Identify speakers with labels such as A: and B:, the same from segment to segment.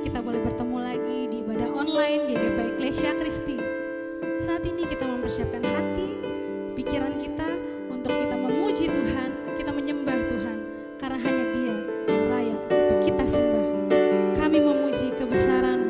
A: ini kita boleh bertemu lagi di ibadah online di GP Ecclesia Christi. Saat ini kita mempersiapkan hati, pikiran kita untuk kita memuji Tuhan, kita menyembah Tuhan, karena hanya Dia yang layak untuk kita sembah. Kami memuji kebesaran-Mu.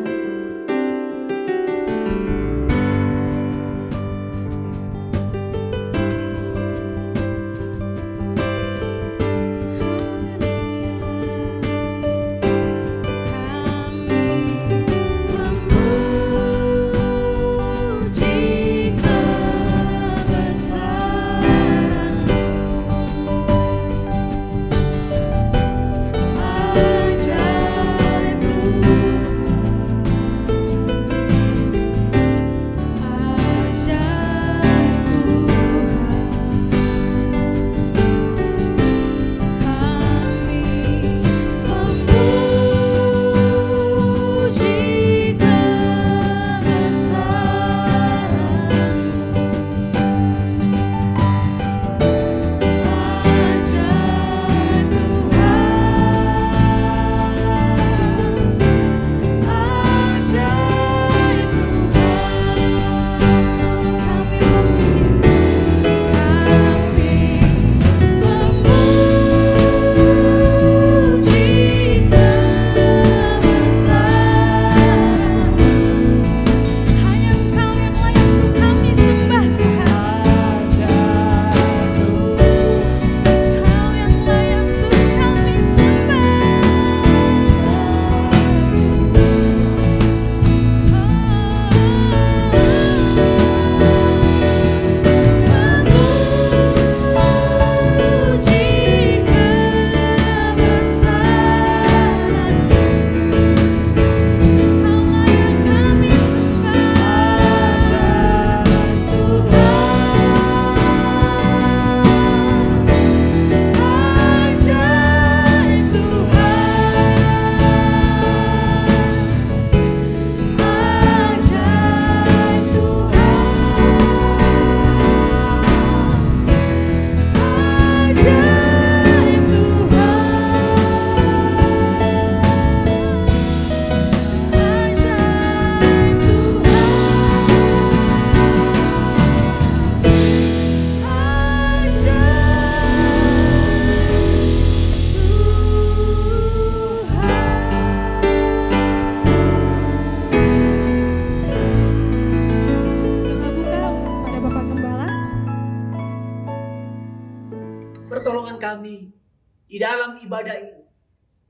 B: Ibadah ini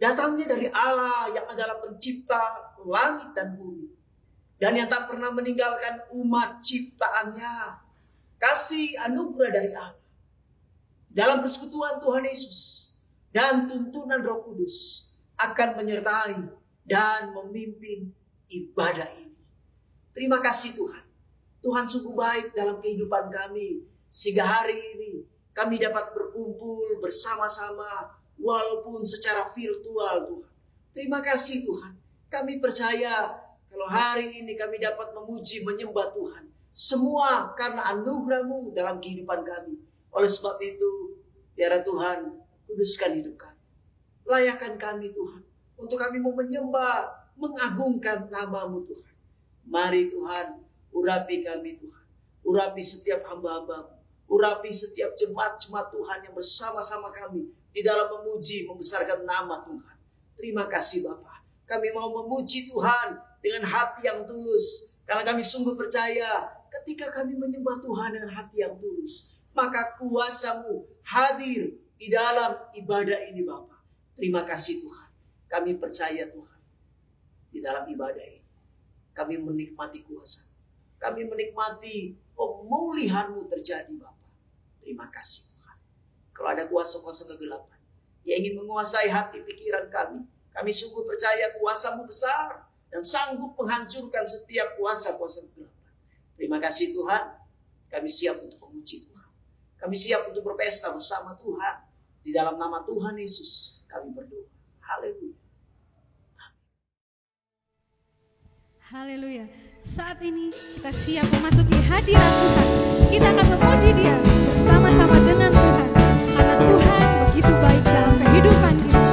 B: datangnya dari Allah yang adalah pencipta langit dan bumi dan yang tak pernah meninggalkan umat ciptaannya. Kasih anugerah dari Allah dalam persekutuan Tuhan Yesus dan tuntunan Roh Kudus akan menyertai dan memimpin ibadah ini. Terima kasih Tuhan. Tuhan sungguh baik dalam kehidupan kami sehingga hari ini kami dapat berkumpul bersama-sama walaupun secara virtual Tuhan. Terima kasih Tuhan. Kami percaya kalau hari ini kami dapat memuji, menyembah Tuhan. Semua karena anugerah-Mu dalam kehidupan kami. Oleh sebab itu, biarlah Tuhan kuduskan hidup kami. Layakan kami Tuhan. Untuk kami mau menyembah, mengagungkan nama-Mu Tuhan. Mari Tuhan, urapi kami Tuhan. Urapi setiap hamba-hamba-Mu. Urapi setiap jemaat-jemaat Tuhan yang bersama-sama kami di dalam memuji, membesarkan nama Tuhan. Terima kasih Bapa. Kami mau memuji Tuhan dengan hati yang tulus. Karena kami sungguh percaya ketika kami menyembah Tuhan dengan hati yang tulus, maka kuasa-Mu hadir di dalam ibadah ini Bapa. Terima kasih Tuhan. Kami percaya Tuhan. Di dalam ibadah ini kami menikmati kuasa. Kami menikmati pemulihan-Mu terjadi Bapa. Terima kasih. Kalau ada kuasa-kuasa kegelapan yang ingin menguasai hati pikiran kami sungguh percaya kuasa-Mu besar dan sanggup menghancurkan setiap kuasa-kuasa kegelapan. Terima kasih Tuhan, kami siap untuk memuji Tuhan. Kami siap untuk berpesta bersama Tuhan. Di dalam nama Tuhan Yesus kami berdoa. Haleluya.
A: Haleluya. Saat ini kita siap memasuki hadirat Tuhan. Kita akan memuji Dia bersama-sama dengan Tuhan. Karena Tuhan begitu baik dalam kehidupan kita.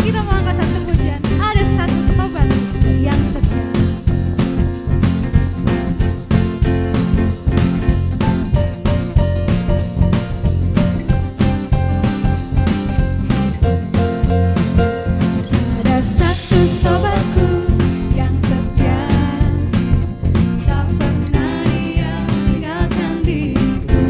A: kita mau angkat satu pujian. Ada satu sobat yang setia. Ada satu sobatku yang setia, tak pernah dia tinggalkan diriku.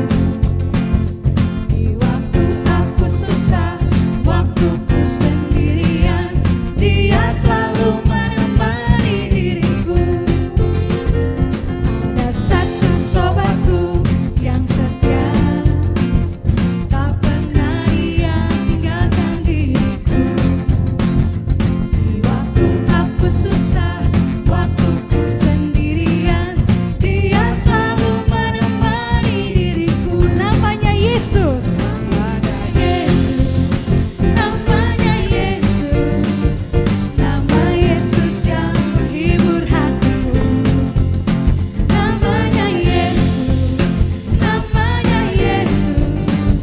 A: Di waktu aku susah, waktuku sendirian, dia selalu menemani diriku. Ada satu sobatku yang setia, tak pernah dia tinggalkan diriku. Di waktu aku susah, waktuku sendirian, dia selalu menemani diriku. Namanya Yesus, namanya Yesus, namanya Yesus, nama Yesus yang menghibur hatiku. Namanya Yesus, namanya Yesus,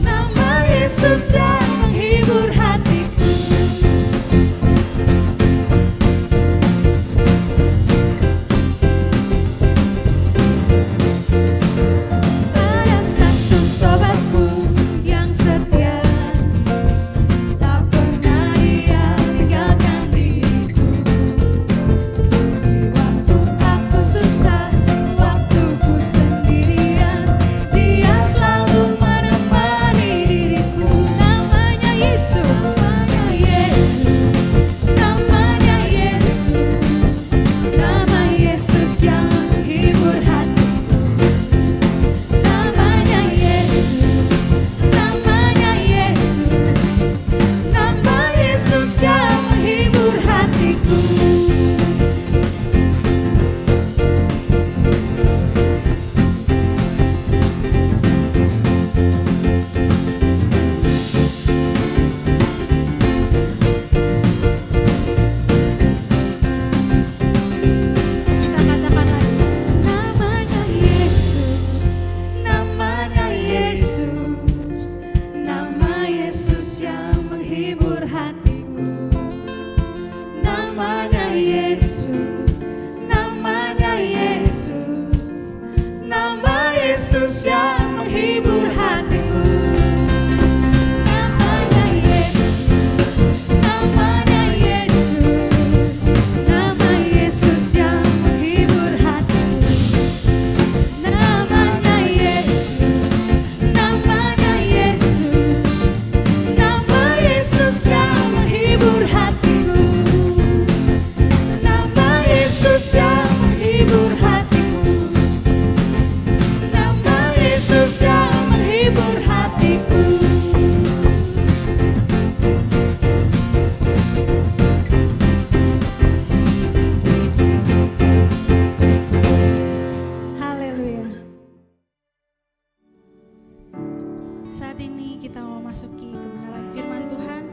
A: nama Yesus yang menghibur hatiku. Ada satu sobatku yang setia, tak pernah dia tinggalkan diriku. Di waktu aku susah, waktuku sendirian, dia selalu menemani diriku. Namanya Yesus, namanya Yesus, namanya Yesus, nama Yesus yang menghibur hatiku. Namanya Yesus, namanya Yesus, nama Yesus yang menghibur hatiku. Kita katakan lagi, namanya Yesus, namanya Yesus, nama Yesus yang menghibur hatiku. Namanya Yesus, namanya Yesus, nama Yesus yang menghibur hatiku. Namanya Yesus, namanya Yesus, nama Yesus yang menghibur hatiku. Namanya Yesus, namanya Yesus, nama Yesus yang menghibur hatiku. Nama Yesus yang menghibur hatiku. Nama Yesus yang menghibur hatiku. Haleluya. Saat ini kita mau masuki kebenaran firman Tuhan.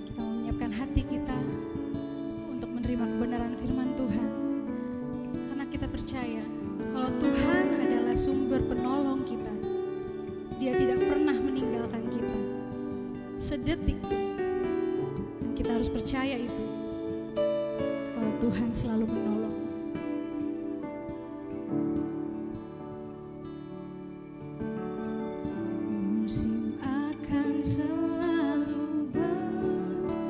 A: Kita mau menyiapkan hati kita untuk menerima kebenaran firman Tuhan. Karena kita percaya kalau Tuhan adalah sumber penolong kita. Dia tidak pernah meninggalkan kita sedetik pun. Dan kita harus percaya itu, kalau Tuhan selalu menolong. Musim akan selalu berganti,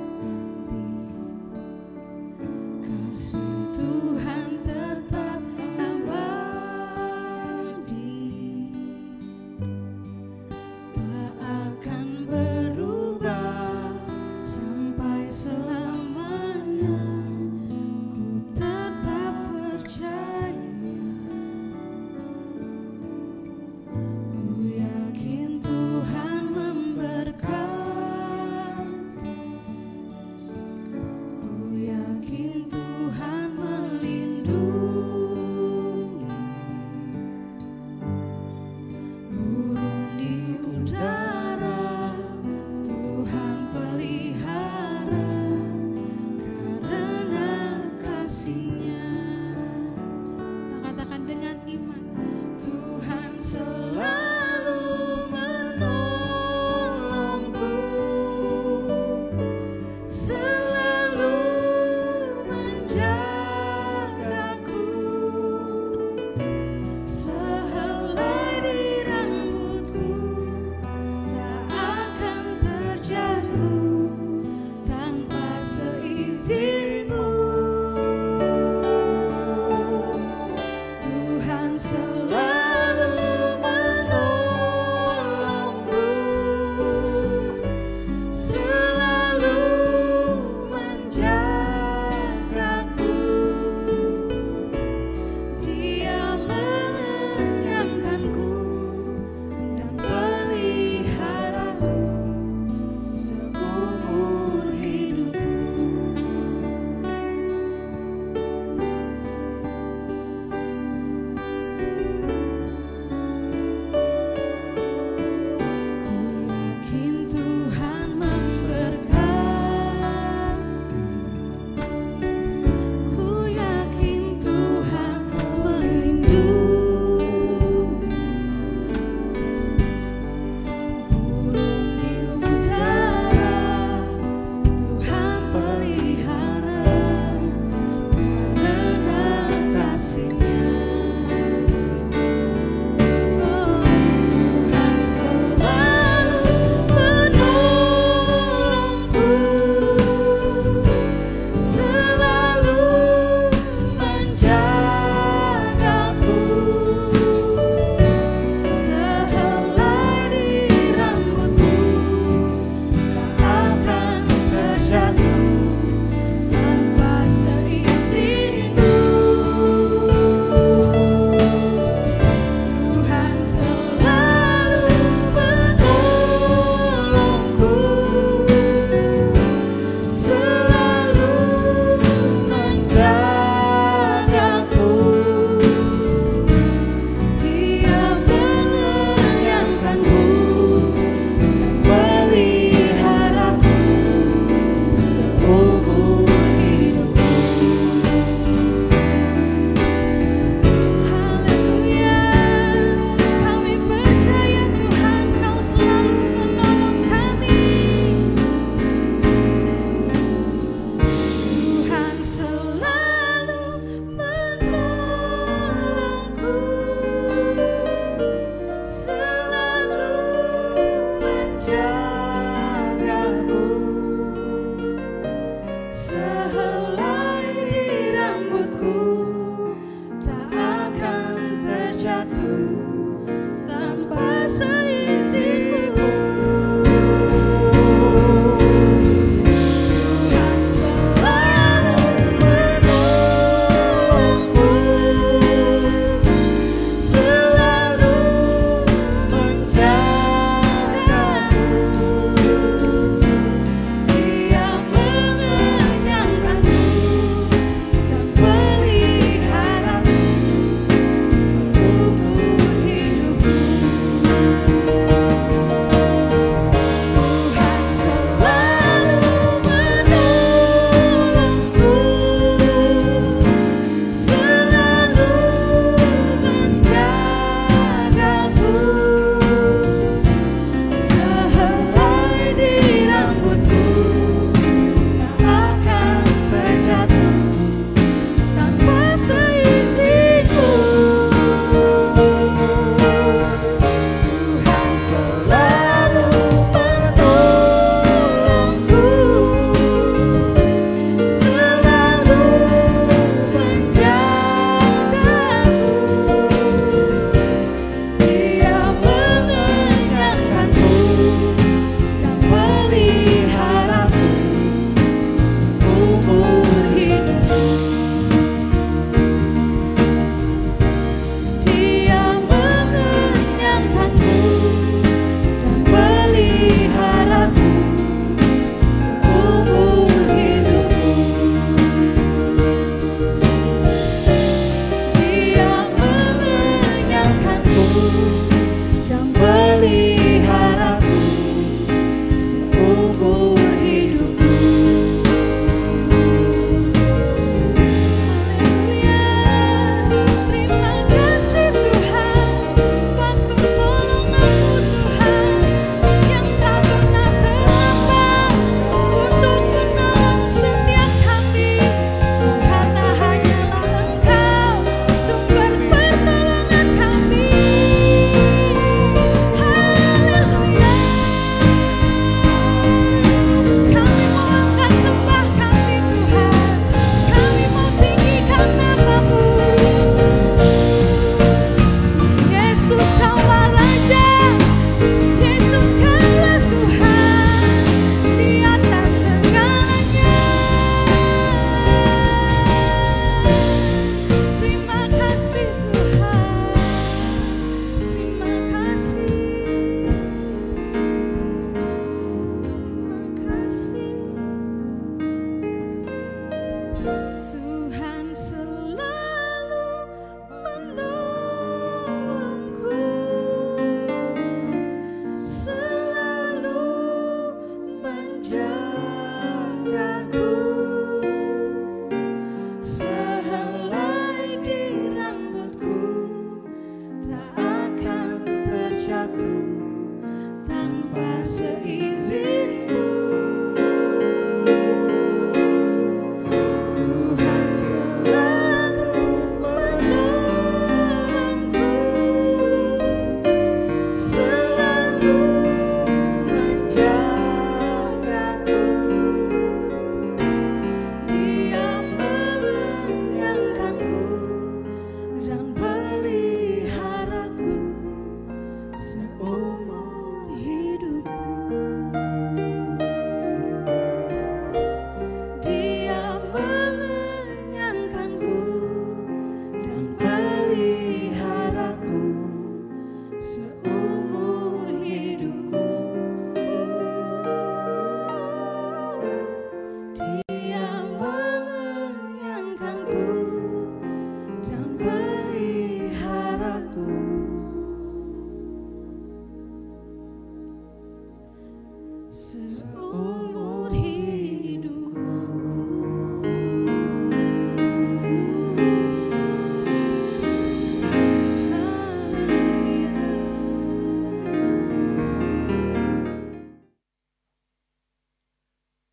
A: kasih Tuhan tetap abadi, tak akan berubah sampai selamanya. Ku tetap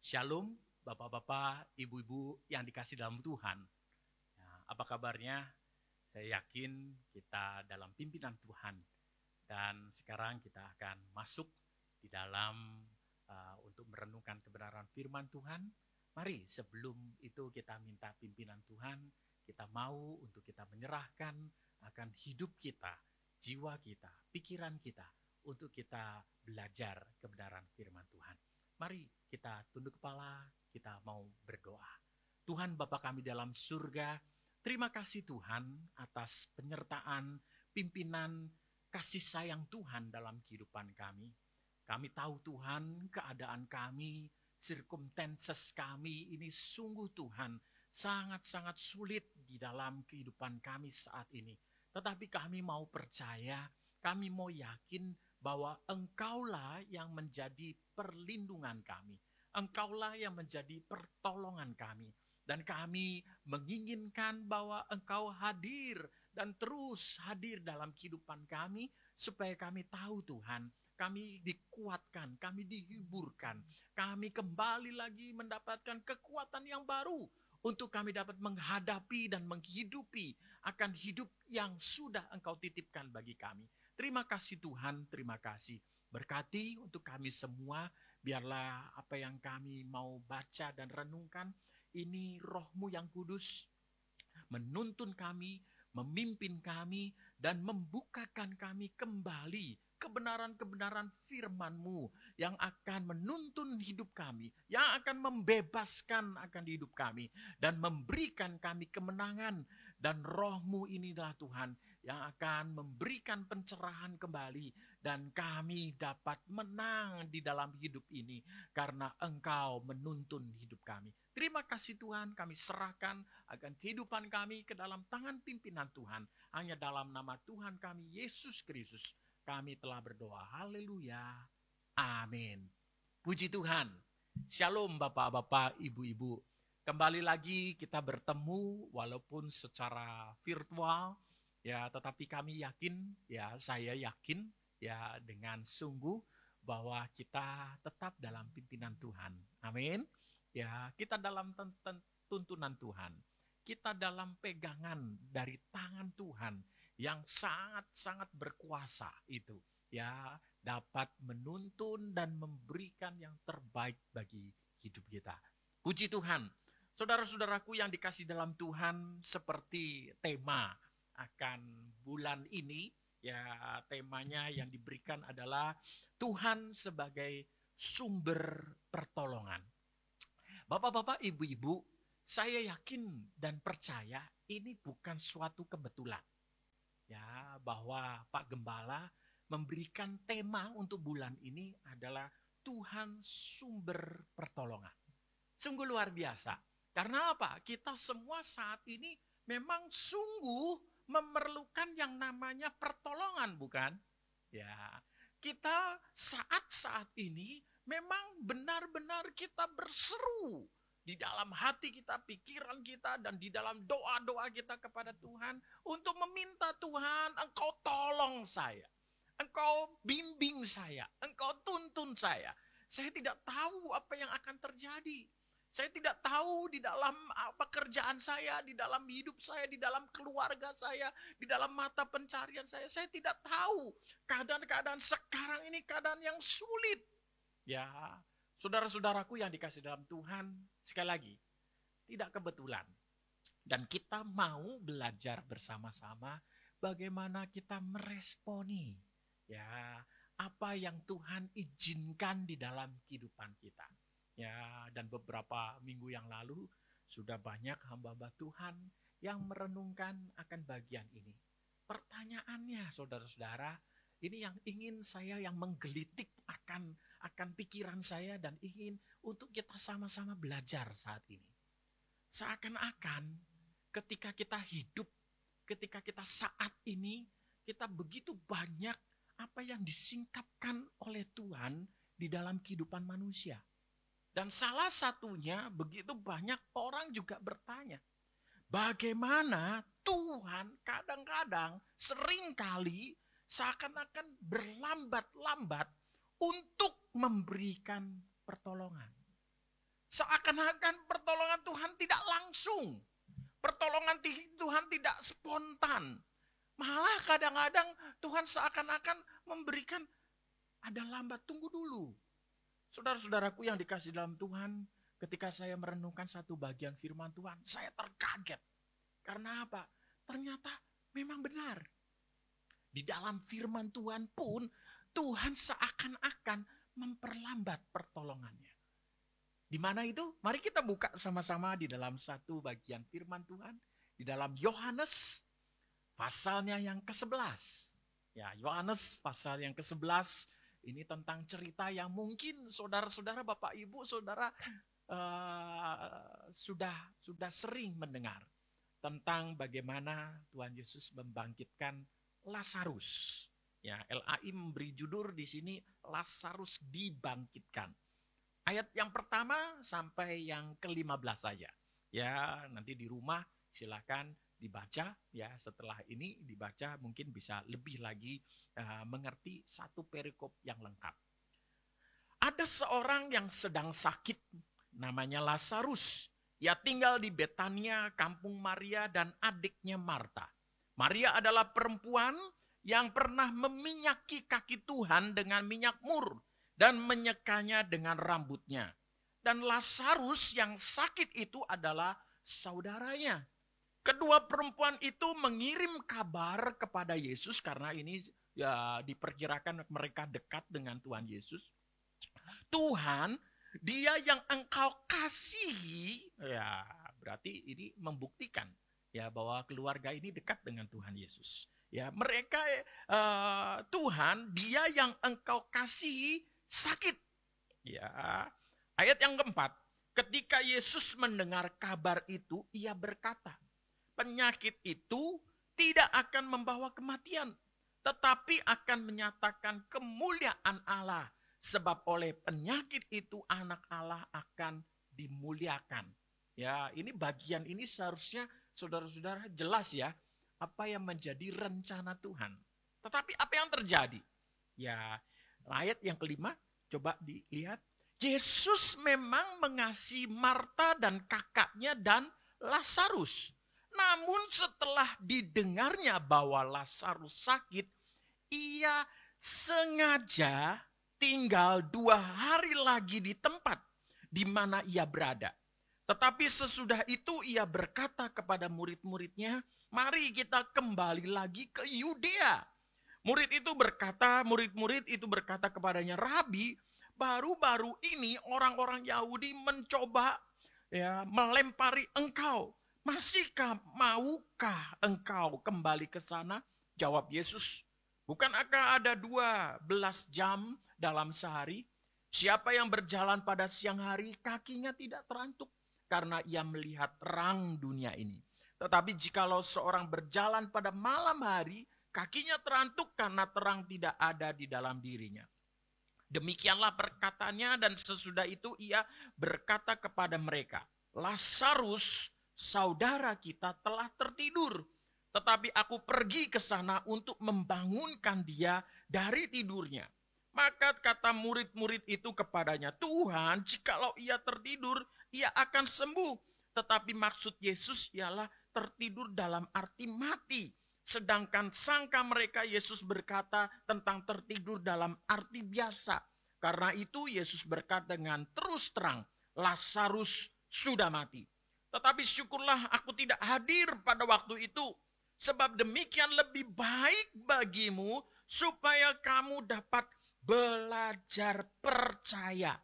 C: Shalom, Bapak-bapak, Ibu-ibu yang dikasih dalam Tuhan. Nah, apa kabarnya? Saya yakin kita dalam pimpinan Tuhan. Dan sekarang kita akan masuk di dalam untuk merenungkan kebenaran firman Tuhan. Mari sebelum itu kita minta pimpinan Tuhan. Kita mau untuk kita menyerahkan akan hidup kita, jiwa kita, pikiran kita, untuk kita belajar kebenaran firman Tuhan. Mari kita tunduk kepala, kita mau berdoa. Tuhan Bapa kami dalam surga, terima kasih Tuhan atas penyertaan, pimpinan, kasih sayang Tuhan dalam kehidupan kami. Kami tahu Tuhan keadaan kami, circumstances kami ini sungguh Tuhan sangat-sangat sulit di dalam kehidupan kami saat ini. Tetapi kami mau percaya, kami mau yakin bahwa Engkaulah yang menjadi perlindungan kami. Engkaulah yang menjadi pertolongan kami. Dan kami menginginkan bahwa Engkau hadir dan terus hadir dalam kehidupan kami. Supaya kami tahu Tuhan, kami dikuatkan, kami dihiburkan. Kami kembali lagi mendapatkan kekuatan yang baru. Untuk kami dapat menghadapi dan menghidupi akan hidup yang sudah Engkau titipkan bagi kami. Terima kasih Tuhan, terima kasih. Berkati untuk kami semua, biarlah apa yang kami mau baca dan renungkan, ini Roh-Mu yang kudus menuntun kami, memimpin kami, dan membukakan kami kembali kebenaran-kebenaran firman-Mu yang akan menuntun hidup kami, yang akan membebaskan akan hidup kami, dan memberikan kami kemenangan. Dan Roh-Mu inilah Tuhan yang akan memberikan pencerahan kembali. Dan kami dapat menang di dalam hidup ini karena Engkau menuntun hidup kami. Terima kasih Tuhan, kami serahkan akan kehidupan kami ke dalam tangan pimpinan Tuhan. Hanya dalam nama Tuhan kami, Yesus Kristus, kami telah berdoa. Haleluya. Amin. Puji Tuhan. Shalom Bapak-bapak, Ibu-ibu. Kembali lagi kita bertemu walaupun secara virtual. Ya, tetapi kami yakin, ya saya yakin ya dengan sungguh bahwa kita tetap dalam pimpinan Tuhan. Amin. Ya, kita dalam tuntunan Tuhan. Kita dalam pegangan dari tangan Tuhan yang sangat-sangat berkuasa itu. Ya, dapat menuntun dan memberikan yang terbaik bagi hidup kita. Puji Tuhan. Saudara-saudaraku yang dikasih dalam Tuhan, seperti tema akan bulan ini, ya temanya yang diberikan adalah Tuhan sebagai sumber pertolongan. Bapak-bapak, ibu-ibu, saya yakin dan percaya ini bukan suatu kebetulan. Ya, bahwa Pak Gembala memberikan tema untuk bulan ini adalah Tuhan sumber pertolongan. Sungguh luar biasa. Karena apa? Kita semua saat ini memang sungguh memerlukan yang namanya pertolongan, bukan? Ya, kita saat-saat ini memang benar-benar kita berseru di dalam hati kita, pikiran kita, dan di dalam doa-doa kita kepada Tuhan untuk meminta Tuhan, Engkau tolong saya, Engkau bimbing saya, Engkau tuntun saya. Saya tidak tahu apa yang akan terjadi. Saya tidak tahu di dalam pekerjaan saya, di dalam hidup saya, di dalam keluarga saya, di dalam mata pencarian saya. Saya tidak tahu keadaan-keadaan sekarang ini keadaan yang sulit. Ya, saudara-saudaraku yang dikasih dalam Tuhan, sekali lagi, tidak kebetulan. Dan kita mau belajar bersama-sama bagaimana kita meresponi ya apa yang Tuhan izinkan di dalam kehidupan kita. Ya, dan beberapa minggu yang lalu sudah banyak hamba-hamba Tuhan yang merenungkan akan bagian ini. Pertanyaannya, saudara-saudara, ini yang ingin saya yang menggelitik akan pikiran saya dan ingin untuk kita sama-sama belajar saat ini. Seakan-akan ketika kita hidup, ketika kita saat ini, kita begitu banyak apa yang disingkapkan oleh Tuhan di dalam kehidupan manusia. Dan salah satunya begitu banyak orang juga bertanya, bagaimana Tuhan kadang-kadang seringkali seakan-akan berlambat-lambat untuk memberikan pertolongan. Seakan-akan pertolongan Tuhan tidak langsung. Pertolongan Tuhan tidak spontan. Malah kadang-kadang Tuhan seakan-akan memberikan ada lambat, tunggu dulu. Saudara-saudaraku yang dikasih dalam Tuhan, ketika saya merenungkan satu bagian firman Tuhan, saya terkaget. Karena apa? Ternyata memang benar. Di dalam firman Tuhan pun, Tuhan seakan-akan memperlambat pertolongannya. Di mana itu? Mari kita buka sama-sama di dalam satu bagian firman Tuhan. Di dalam Yohanes pasalnya yang ke-11. Ya, Yohanes pasal yang ke-11. Ini tentang cerita yang mungkin saudara-saudara, Bapak Ibu, saudara sudah sering mendengar. Tentang bagaimana Tuhan Yesus membangkitkan Lazarus. Ya, LAI memberi judul di sini Lazarus dibangkitkan. Ayat yang pertama sampai yang ke-15 saja. Ya, nanti di rumah silakan dibaca. Ya, setelah ini dibaca mungkin bisa lebih lagi mengerti satu perikop yang lengkap. Ada seorang yang sedang sakit, namanya Lazarus. Ia tinggal di Betania, kampung Maria dan adiknya Marta. Maria adalah perempuan yang pernah meminyaki kaki Tuhan dengan minyak mur dan menyekanya dengan rambutnya. Dan Lazarus yang sakit itu adalah saudaranya. Kedua perempuan itu mengirim kabar kepada Yesus karena ini ya diperkirakan mereka dekat dengan Tuhan Yesus. Tuhan, Dia yang engkau kasihi, ya berarti ini membuktikan ya bahwa keluarga ini dekat dengan Tuhan Yesus. Ya, mereka Tuhan, Dia yang engkau kasihi sakit. Ya. Ayat yang keempat, ketika Yesus mendengar kabar itu, Ia berkata, penyakit itu tidak akan membawa kematian, tetapi akan menyatakan kemuliaan Allah. Sebab oleh penyakit itu anak Allah akan dimuliakan. Ya, ini bagian ini seharusnya saudara-saudara jelas ya, apa yang menjadi rencana Tuhan. Tetapi apa yang terjadi? Ya, ayat yang kelima, coba dilihat. Yesus memang mengasihi Marta dan kakaknya dan Lazarus. Namun setelah didengarnya bahwa Lazarus sakit, ia sengaja tinggal 2 hari lagi di tempat di mana ia berada. Tetapi sesudah itu ia berkata kepada murid-muridnya, mari kita kembali lagi ke Yudea. Murid-murid itu berkata kepadanya, Rabi, baru-baru ini orang-orang Yahudi mencoba ya melempari engkau. Maukah engkau kembali ke sana? Jawab Yesus, bukankah ada 12 jam dalam sehari? Siapa yang berjalan pada siang hari, kakinya tidak terantuk karena ia melihat terang dunia ini. Tetapi jikalau seorang berjalan pada malam hari, kakinya terantuk karena terang tidak ada di dalam dirinya. Demikianlah perkataannya, dan sesudah itu ia berkata kepada mereka, Lazarus, saudara kita telah tertidur, tetapi aku pergi ke sana untuk membangunkan dia dari tidurnya. Maka kata murid-murid itu kepadanya, Tuhan, jikalau ia tertidur, ia akan sembuh. Tetapi maksud Yesus ialah tertidur dalam arti mati. Sedangkan sangka mereka Yesus berkata tentang tertidur dalam arti biasa. Karena itu Yesus berkata dengan terus terang, Lazarus sudah mati. Tetapi syukurlah aku tidak hadir pada waktu itu. Sebab demikian lebih baik bagimu supaya kamu dapat belajar percaya.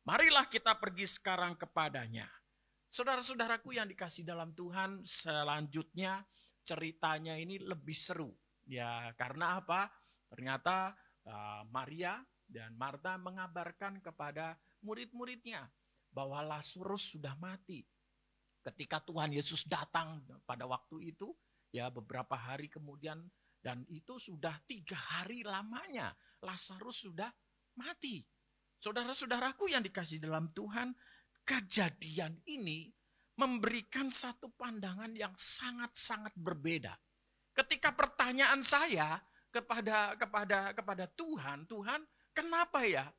C: Marilah kita pergi sekarang kepadanya. Saudara-saudaraku yang dikasih dalam Tuhan, selanjutnya ceritanya ini lebih seru. Ya, karena apa? Ternyata Maria dan Marta mengabarkan kepada murid-muridnya bahwa Lazarus sudah mati. Ketika Tuhan Yesus datang pada waktu itu, ya beberapa hari kemudian, dan itu sudah 3 hari lamanya Lazarus sudah mati. Saudara-saudaraku yang dikasih dalam Tuhan, kejadian ini memberikan satu pandangan yang sangat-sangat berbeda. Ketika pertanyaan saya kepada Tuhan, kenapa ya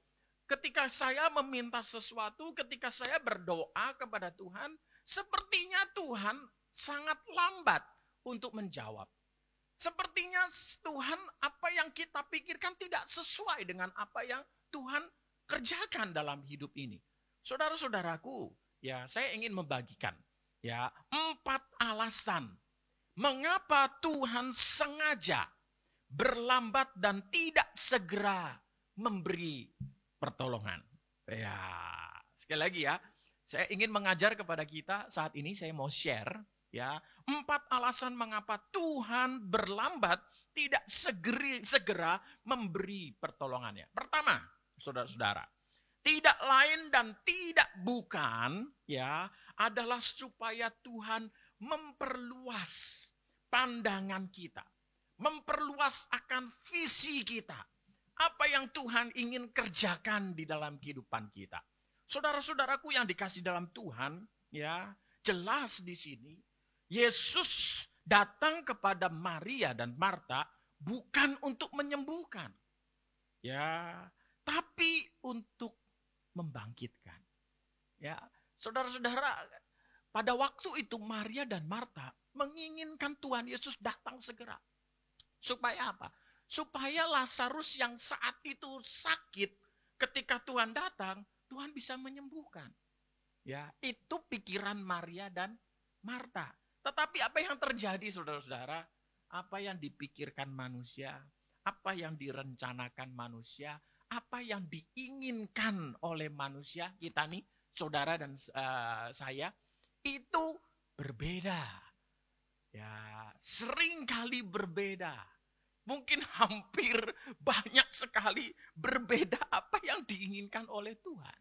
D: ketika saya meminta sesuatu, ketika saya berdoa kepada Tuhan, sepertinya Tuhan sangat lambat untuk menjawab. Sepertinya Tuhan, apa yang kita pikirkan tidak sesuai dengan apa yang Tuhan kerjakan dalam hidup ini. Saudara-saudaraku, ya saya ingin membagikan ya 4 alasan mengapa Tuhan sengaja berlambat dan tidak segera memberi pertolongan. Ya, sekali lagi ya, saya ingin mengajar kepada kita saat ini, saya mau share ya 4 alasan mengapa Tuhan berlambat tidak segera memberi pertolongannya. Pertama, saudara-saudara, tidak lain dan tidak bukan ya adalah supaya Tuhan memperluas pandangan kita, memperluas akan visi kita. Apa yang Tuhan ingin kerjakan di dalam kehidupan kita. Saudara-saudaraku yang dikasih dalam Tuhan, ya, jelas di sini Yesus datang kepada Maria dan Marta bukan untuk menyembuhkan. Ya, tapi untuk membangkitkan. Ya, saudara-saudara, pada waktu itu Maria dan Marta menginginkan Tuhan Yesus datang segera. Supaya apa? Supaya Lazarus yang saat itu sakit, ketika Tuhan datang, Tuhan bisa menyembuhkan. Ya, itu pikiran Maria dan Marta. Tetapi apa yang terjadi, saudara-saudara? Apa yang dipikirkan manusia, apa yang direncanakan manusia, apa yang diinginkan oleh manusia, kita nih, saudara dan saya, itu berbeda. Ya, seringkali berbeda. Mungkin hampir banyak sekali berbeda apa yang diinginkan oleh Tuhan.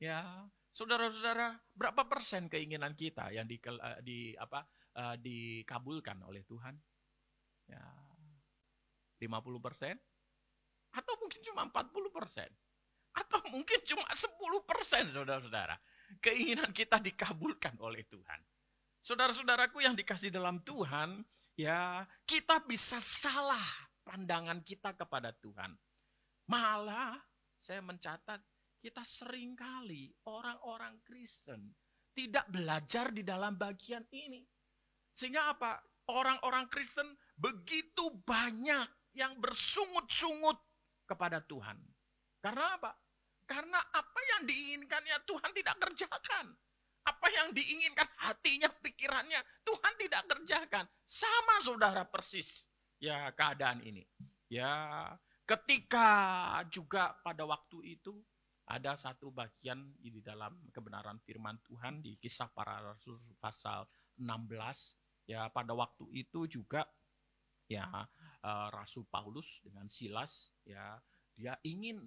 D: Ya, saudara-saudara, berapa persen keinginan kita yang dikabulkan oleh Tuhan? Ya, 50%? Atau mungkin cuma 40%? Atau mungkin cuma 10%, saudara-saudara. Keinginan kita dikabulkan oleh Tuhan. Saudara-saudaraku yang dikasih dalam Tuhan, ya, kita bisa salah pandangan kita kepada Tuhan. Malah saya mencatat kita seringkali orang-orang Kristen tidak belajar di dalam bagian ini. Sehingga apa? Orang-orang Kristen begitu banyak yang bersungut-sungut kepada Tuhan. Karena apa? Karena apa yang diinginkannya Tuhan tidak kerjakan. Apa yang diinginkan hatinya, pikirannya, Tuhan tidak kerjakan. Sama saudara persis ya keadaan ini. Ya, ketika juga pada waktu itu ada satu bagian di dalam kebenaran firman Tuhan di Kisah Para Rasul pasal 16. Ya, pada waktu itu juga ya Rasul Paulus dengan Silas ya dia ingin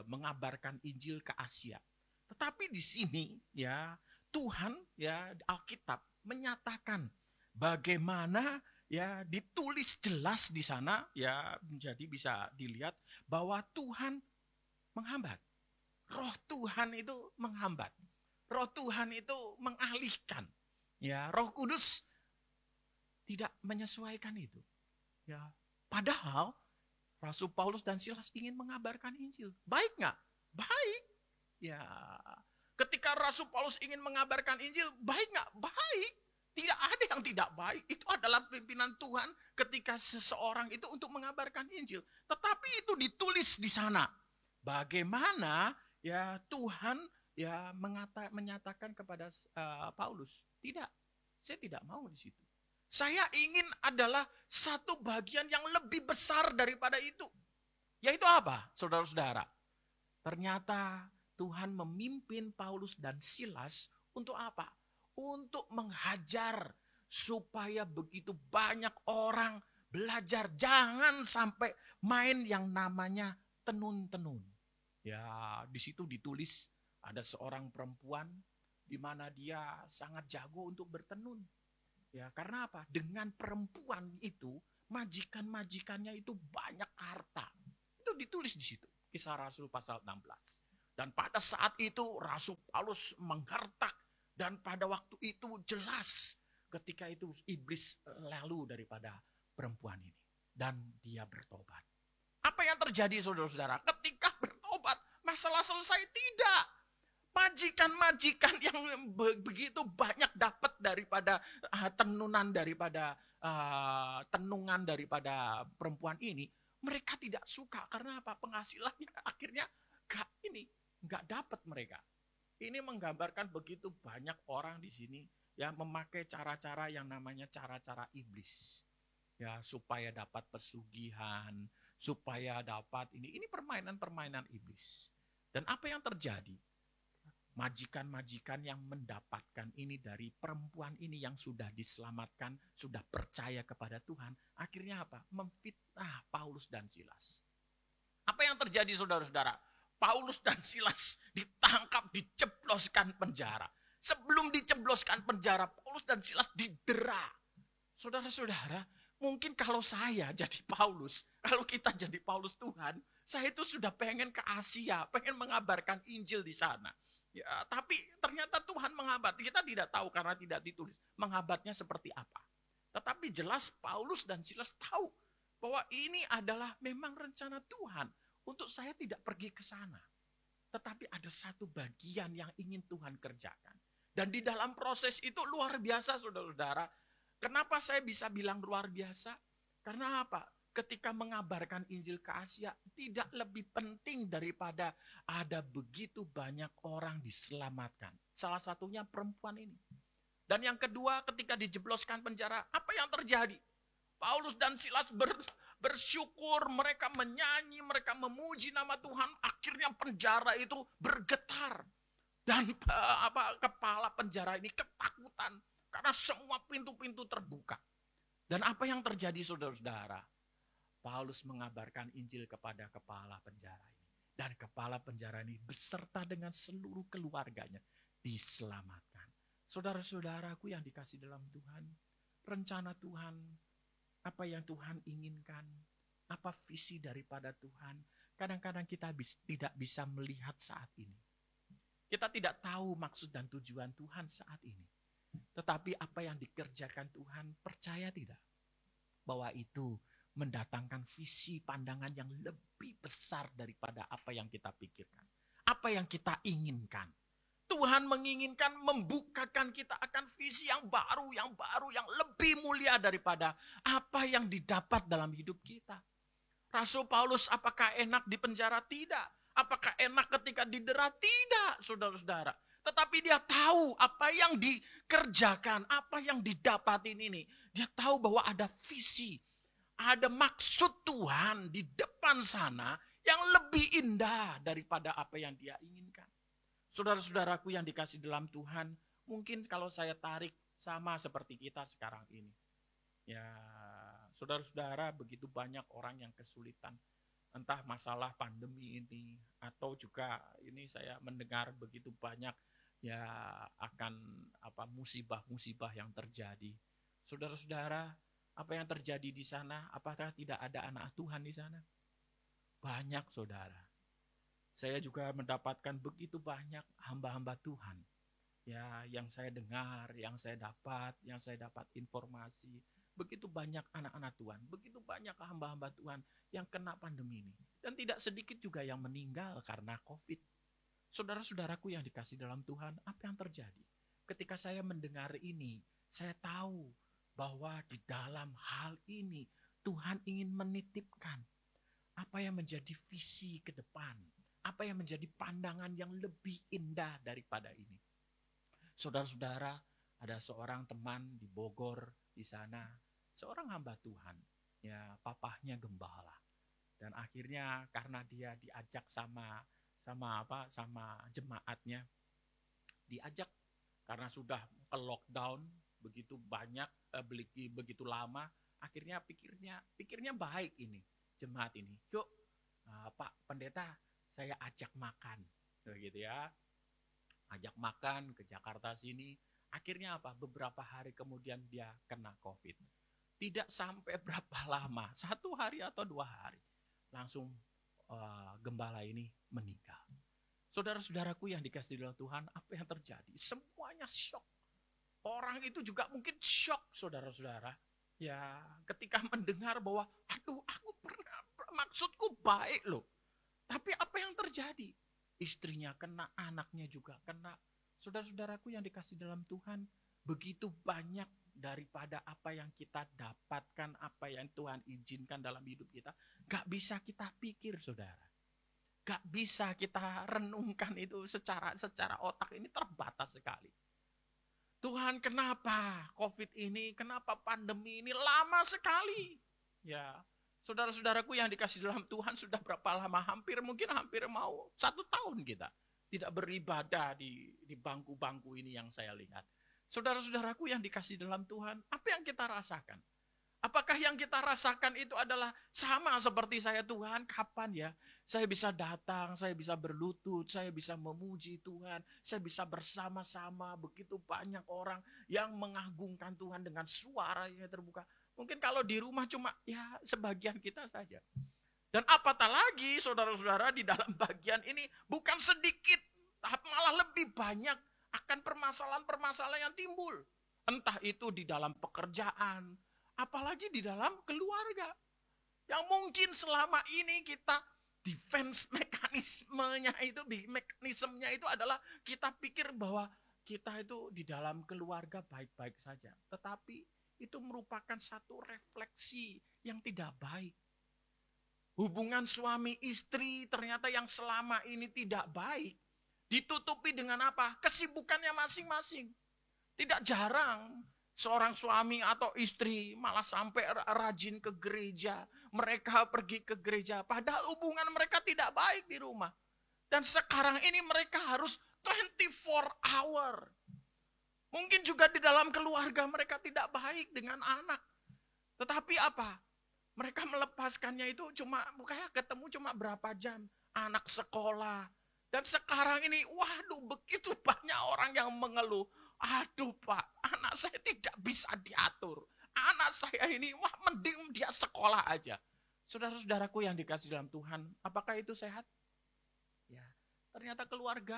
D: mengabarkan Injil ke Asia. Tetapi di sini ya Tuhan ya Alkitab menyatakan bagaimana ya ditulis jelas di sana ya, jadi bisa dilihat bahwa Tuhan menghambat. Roh Tuhan itu menghambat. Roh Tuhan itu mengalihkan. Ya, Roh Kudus tidak menyesuaikan itu. Ya, padahal Rasul Paulus dan Silas ingin mengabarkan Injil. Baik nggak? Baik. Ya, ketika Rasul Paulus ingin mengabarkan Injil, baik nggak? Baik. Tidak ada yang tidak baik. Itu adalah pimpinan Tuhan ketika seseorang itu untuk mengabarkan Injil. Tetapi itu ditulis di sana. Bagaimana ya Tuhan ya menyatakan kepada Paulus, tidak, saya tidak mau di situ. Saya ingin adalah satu bagian yang lebih besar daripada itu. Yaitu apa, saudara-saudara? Ternyata Tuhan memimpin Paulus dan Silas untuk apa? Untuk menghajar supaya begitu banyak orang belajar. Jangan sampai main yang namanya tenun-tenun. Ya, di situ ditulis ada seorang perempuan di mana dia sangat jago untuk bertenun. Ya, karena apa? Dengan perempuan itu, majikan-majikannya itu banyak harta. Itu ditulis di situ. Kisah Rasul pasal 16. Dan pada saat itu Rasul Paulus menggertak. Dan pada waktu itu jelas ketika itu iblis lalu daripada perempuan ini. Dan dia bertobat. Apa yang terjadi saudara-saudara? Ketika bertobat, masalah selesai. Tidak. Majikan-majikan yang begitu banyak dapat daripada tenungan daripada perempuan ini, mereka tidak suka. Karena apa? Penghasilannya akhirnya nggak dapat mereka. Ini menggambarkan begitu banyak orang di sini yang memakai cara-cara yang namanya cara-cara iblis. Ya, supaya dapat pesugihan, supaya dapat ini. Ini permainan-permainan iblis. Dan apa yang terjadi? Majikan-majikan yang mendapatkan ini dari perempuan ini yang sudah diselamatkan, sudah percaya kepada Tuhan, akhirnya apa? Memfitnah Paulus dan Silas. Apa yang terjadi, saudara-saudara? Paulus dan Silas ditangkap, dicebloskan penjara. Sebelum dicebloskan penjara, Paulus dan Silas didera. Saudara-saudara, mungkin kalau saya jadi Paulus, kalau kita jadi Paulus Tuhan, saya itu sudah pengen ke Asia, pengen mengabarkan Injil di sana. Ya, tapi ternyata Tuhan menghambat. Kita tidak tahu karena tidak ditulis menghambatnya seperti apa. Tetapi jelas Paulus dan Silas tahu bahwa ini adalah memang rencana Tuhan untuk saya tidak pergi ke sana. Tetapi ada satu bagian yang ingin Tuhan kerjakan. Dan di dalam proses itu luar biasa, saudara-saudara. Kenapa saya bisa bilang luar biasa? Karena apa? Ketika mengabarkan Injil ke Asia, tidak lebih penting daripada ada begitu banyak orang diselamatkan. Salah satunya perempuan ini. Dan yang kedua, ketika dijebloskan penjara, apa yang terjadi? Paulus dan Silas bersyukur, mereka menyanyi, mereka memuji nama Tuhan. Akhirnya penjara itu bergetar. Dan kepala penjara ini ketakutan. Karena semua pintu-pintu terbuka. Dan apa yang terjadi, saudara-saudara? Paulus mengabarkan Injil kepada kepala penjara ini. Dan kepala penjara ini beserta dengan seluruh keluarganya diselamatkan. Saudara-saudaraku yang dikasih dalam Tuhan, rencana Tuhan, apa yang Tuhan inginkan, apa visi daripada Tuhan, kadang-kadang kita tidak bisa melihat saat ini. Kita tidak tahu maksud dan tujuan Tuhan saat ini. Tetapi apa yang dikerjakan Tuhan, percaya tidak? Bahwa itu mendatangkan visi pandangan yang lebih besar daripada apa yang kita pikirkan. Apa yang kita inginkan. Tuhan menginginkan membukakan kita akan visi yang baru, yang lebih mulia daripada apa yang didapat dalam hidup kita. Rasul Paulus apakah enak di penjara? Tidak. Apakah enak ketika didera? Tidak, saudara-saudara. Tetapi dia tahu apa yang dikerjakan, apa yang didapatin ini. Dia tahu bahwa ada visi. Ada maksud Tuhan di depan sana yang lebih indah daripada apa yang dia inginkan. Saudara-saudaraku yang dikasih dalam Tuhan, mungkin kalau saya tarik sama seperti kita sekarang ini. Ya, saudara-saudara, begitu banyak orang yang kesulitan. Entah masalah pandemi ini, atau juga ini saya mendengar begitu banyak ya akan musibah-musibah yang terjadi. Saudara-saudara, apa yang terjadi di sana? Apakah tidak ada anak Tuhan di sana? Banyak, saudara. Saya juga mendapatkan begitu banyak hamba-hamba Tuhan. Ya, yang saya dengar, yang saya dapat informasi. Begitu banyak anak-anak Tuhan, begitu banyak hamba-hamba Tuhan yang kena pandemi ini. Dan tidak sedikit juga yang meninggal karena COVID. Saudara-saudaraku yang dikasih dalam Tuhan, apa yang terjadi? Ketika saya mendengar ini, saya tahu bahwa di dalam hal ini Tuhan ingin menitipkan apa yang menjadi visi ke depan, apa yang menjadi pandangan yang lebih indah daripada ini. Saudara-saudara, ada seorang teman di Bogor di sana, seorang hamba Tuhan, ya papahnya gembala. Dan akhirnya karena dia diajak sama jemaatnya, diajak karena sudah ke lockdown begitu banyak, begitu lama, akhirnya pikirnya baik ini jemaat ini. Yuk, Pak Pendeta, saya ajak makan, gitu ya, ajak makan ke Jakarta sini. Akhirnya apa? Beberapa hari kemudian dia kena COVID. Tidak sampai berapa lama, 1 hari atau 2 hari, langsung gembala ini meninggal. Saudara-saudaraku yang dikasihi dalam Tuhan, apa yang terjadi? Semuanya syok. Orang itu juga mungkin syok, saudara-saudara. Ya, ketika mendengar bahwa, aduh, aku maksudku baik loh. Tapi apa yang terjadi? istrinya kena, anaknya juga kena. Saudara-saudaraku yang dikasih dalam Tuhan, begitu banyak daripada apa yang kita dapatkan, apa yang Tuhan izinkan dalam hidup kita, gak bisa kita pikir, saudara. Gak bisa kita renungkan itu secara otak ini terbatas sekali. Tuhan, kenapa COVID ini, kenapa pandemi ini lama sekali? Ya, saudara-saudaraku yang dikasih dalam Tuhan sudah berapa lama? Mungkin hampir mau 1 tahun kita tidak beribadah di bangku-bangku ini yang saya lihat. Saudara-saudaraku yang dikasih dalam Tuhan, apa yang kita rasakan? Apakah yang kita rasakan itu adalah sama seperti saya, Tuhan, kapan ya saya bisa datang, saya bisa berlutut, saya bisa memuji Tuhan, saya bisa bersama-sama begitu banyak orang yang mengagungkan Tuhan dengan suara yang terbuka. Mungkin kalau di rumah cuma ya sebagian kita saja. Dan apatah lagi saudara-saudara di dalam bagian ini bukan sedikit, malah lebih banyak akan permasalahan-permasalahan yang timbul. Entah itu di dalam pekerjaan, apalagi di dalam keluarga. Yang mungkin selama ini kita defense mekanismenya itu adalah kita pikir bahwa kita itu di dalam keluarga baik-baik saja. Tetapi itu merupakan satu refleksi yang tidak baik. Hubungan suami istri ternyata yang selama ini tidak baik. Ditutupi dengan apa? Kesibukannya masing-masing. Tidak jarang seorang suami atau istri malah sampai rajin ke gereja. Mereka pergi ke gereja, padahal hubungan mereka tidak baik di rumah. Dan sekarang ini mereka harus 24 hour. Mungkin juga di dalam keluarga mereka tidak baik dengan anak. Tetapi apa? Mereka melepaskannya itu ketemu cuma berapa jam. Anak sekolah. Dan sekarang ini, waduh, begitu banyak orang yang mengeluh. Aduh Pak, anak saya tidak bisa diatur. Anak saya ini, mending dia sekolah aja. Saudara-saudaraku yang dikasih dalam Tuhan, apakah itu sehat? Ya, ternyata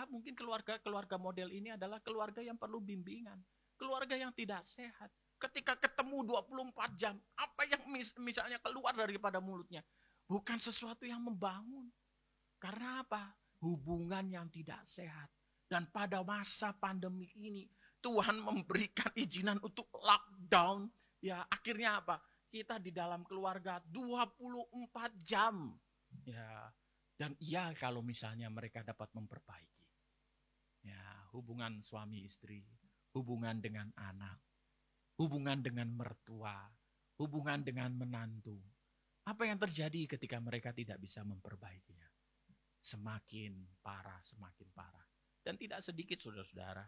D: mungkin keluarga model ini adalah keluarga yang perlu bimbingan. Keluarga yang tidak sehat. Ketika ketemu 24 jam, apa yang misalnya keluar daripada mulutnya? Bukan sesuatu yang membangun. Karena apa? Hubungan yang tidak sehat. Dan pada masa pandemi ini, Tuhan memberikan izinan untuk lockdown. Ya, akhirnya apa? Kita di dalam keluarga 24 jam. Ya, dan iya kalau misalnya mereka dapat memperbaiki. Ya, hubungan suami istri, hubungan dengan anak, hubungan dengan mertua, hubungan dengan menantu. Apa yang terjadi ketika mereka tidak bisa memperbaikinya? Semakin parah. Dan tidak sedikit saudara-saudara.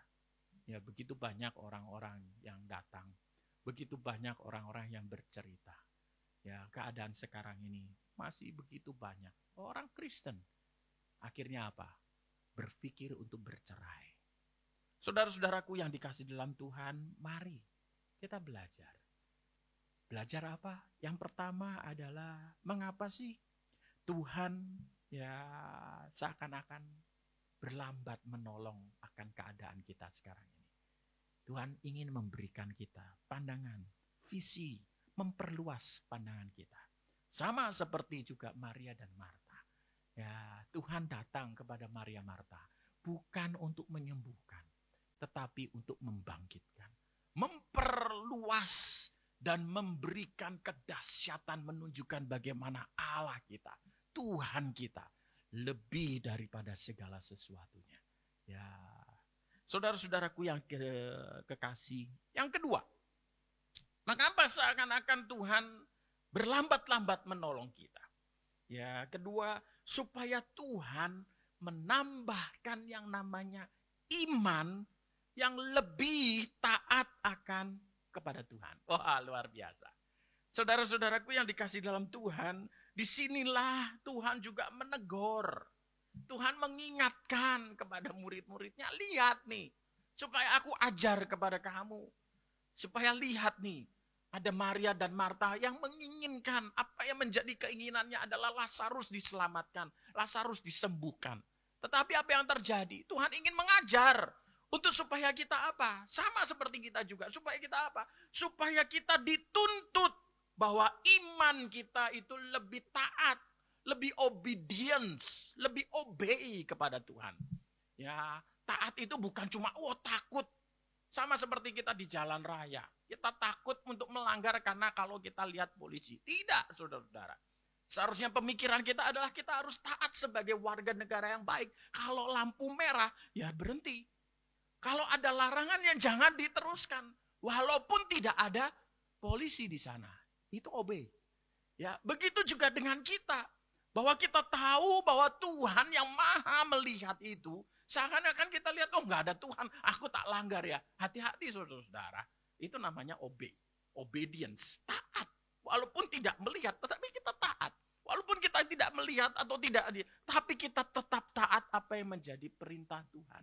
D: Ya, begitu banyak orang-orang yang datang. Begitu banyak orang-orang yang bercerita. Ya, keadaan sekarang ini masih begitu banyak orang Kristen. Akhirnya apa? Berpikir untuk bercerai. Saudara-saudaraku yang dikasih dalam Tuhan, mari kita belajar. Belajar apa? Yang pertama adalah mengapa sih Tuhan ya seakan-akan berlambat menolong akan keadaan kita sekarang ini. Tuhan ingin memberikan kita pandangan, visi, memperluas pandangan kita. Sama seperti juga Maria dan Marta. Ya, Tuhan datang kepada Maria Marta bukan untuk menyembuhkan, tetapi untuk membangkitkan, memperluas dan memberikan kedahsyatan, menunjukkan bagaimana Allah kita, Tuhan kita lebih daripada segala sesuatunya. Ya, saudara-saudaraku yang kekasih, yang kedua, mengapa seakan-akan Tuhan berlambat-lambat menolong kita? Ya, kedua, supaya Tuhan menambahkan yang namanya iman yang lebih taat akan kepada Tuhan. Wah, luar biasa. Saudara-saudaraku yang dikasih dalam Tuhan, disinilah Tuhan juga menegur. Tuhan mengingatkan kepada murid-muridnya, lihat nih, supaya aku ajar kepada kamu. Supaya lihat nih, ada Maria dan Marta yang menginginkan, apa yang menjadi keinginannya adalah Lazarus diselamatkan, Lazarus disembuhkan. Tetapi apa yang terjadi? Tuhan ingin mengajar untuk supaya kita apa? Sama seperti kita juga, supaya kita apa? Supaya kita dituntut bahwa iman kita itu lebih taat, lebih obedience, lebih obey kepada Tuhan. Ya, taat itu bukan cuma takut. Sama seperti kita di jalan raya. Kita takut untuk melanggar karena kalau kita lihat polisi. Tidak, saudara-saudara. Seharusnya pemikiran kita adalah kita harus taat sebagai warga negara yang baik. Kalau lampu merah, ya berhenti. Kalau ada larangan yang jangan diteruskan. Walaupun tidak ada polisi di sana. Itu obey. Ya, begitu juga dengan kita. Bahwa kita tahu bahwa Tuhan yang maha melihat itu. Seakan-akan kita lihat, nggak ada Tuhan. Aku tak langgar ya. Hati-hati saudara-saudara. Itu namanya obey. Obedience. Taat. Walaupun tidak melihat, tetapi kita taat. Walaupun kita tidak melihat atau tidak, tapi kita tetap taat apa yang menjadi perintah Tuhan.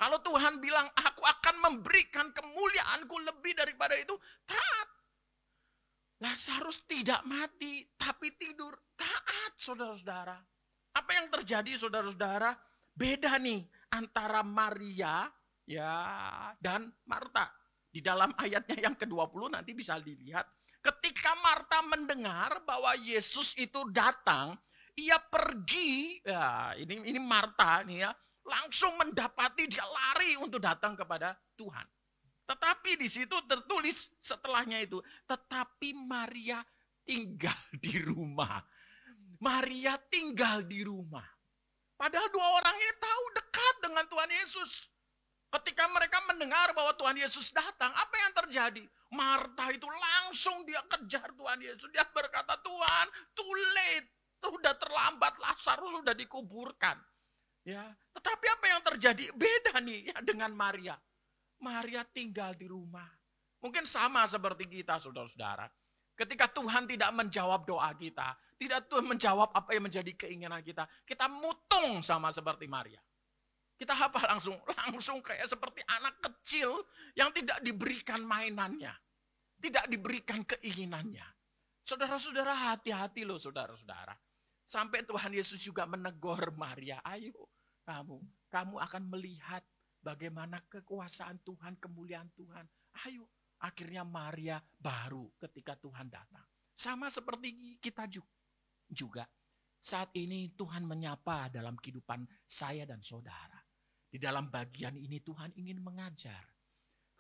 D: Kalau Tuhan bilang, aku akan memberikan kemuliaanku lebih daripada itu, taat. Lazarus tidak mati, tapi tidur. Taat, saudara-saudara. Apa yang terjadi, saudara-saudara? Beda nih antara Maria ya dan Marta. Di dalam ayatnya yang ke-20 nanti bisa dilihat. Ketika Marta mendengar bahwa Yesus itu datang, ia pergi, ya ini Marta nih ya, langsung mendapati, dia lari untuk datang kepada Tuhan. Tetapi di situ tertulis setelahnya itu, tetapi Maria tinggal di rumah. Maria tinggal di rumah. Padahal dua orang ini tahu dekat dengan Tuhan Yesus. Ketika mereka mendengar bahwa Tuhan Yesus datang, apa yang terjadi? Marta itu langsung dia kejar Tuhan Yesus. Dia berkata, Tuhan, too late. Sudah terlambat, Lazarus sudah dikuburkan. Ya, tetapi apa yang terjadi? Beda nih ya dengan Maria. Maria tinggal di rumah. Mungkin sama seperti kita, saudara-saudara. Ketika Tuhan tidak menjawab doa kita, tidak Tuhan menjawab apa yang menjadi keinginan kita, kita mutung sama seperti Maria. Kita apa langsung kayak seperti anak kecil yang tidak diberikan mainannya. Tidak diberikan keinginannya. Saudara-saudara, hati-hati loh saudara-saudara. Sampai Tuhan Yesus juga menegur Maria, ayo kamu akan melihat bagaimana kekuasaan Tuhan, kemuliaan Tuhan. Ayo, akhirnya Maria baru ketika Tuhan datang. Sama seperti kita juga. Saat ini Tuhan menyapa dalam kehidupan saya dan saudara. Di dalam bagian ini Tuhan ingin mengajar.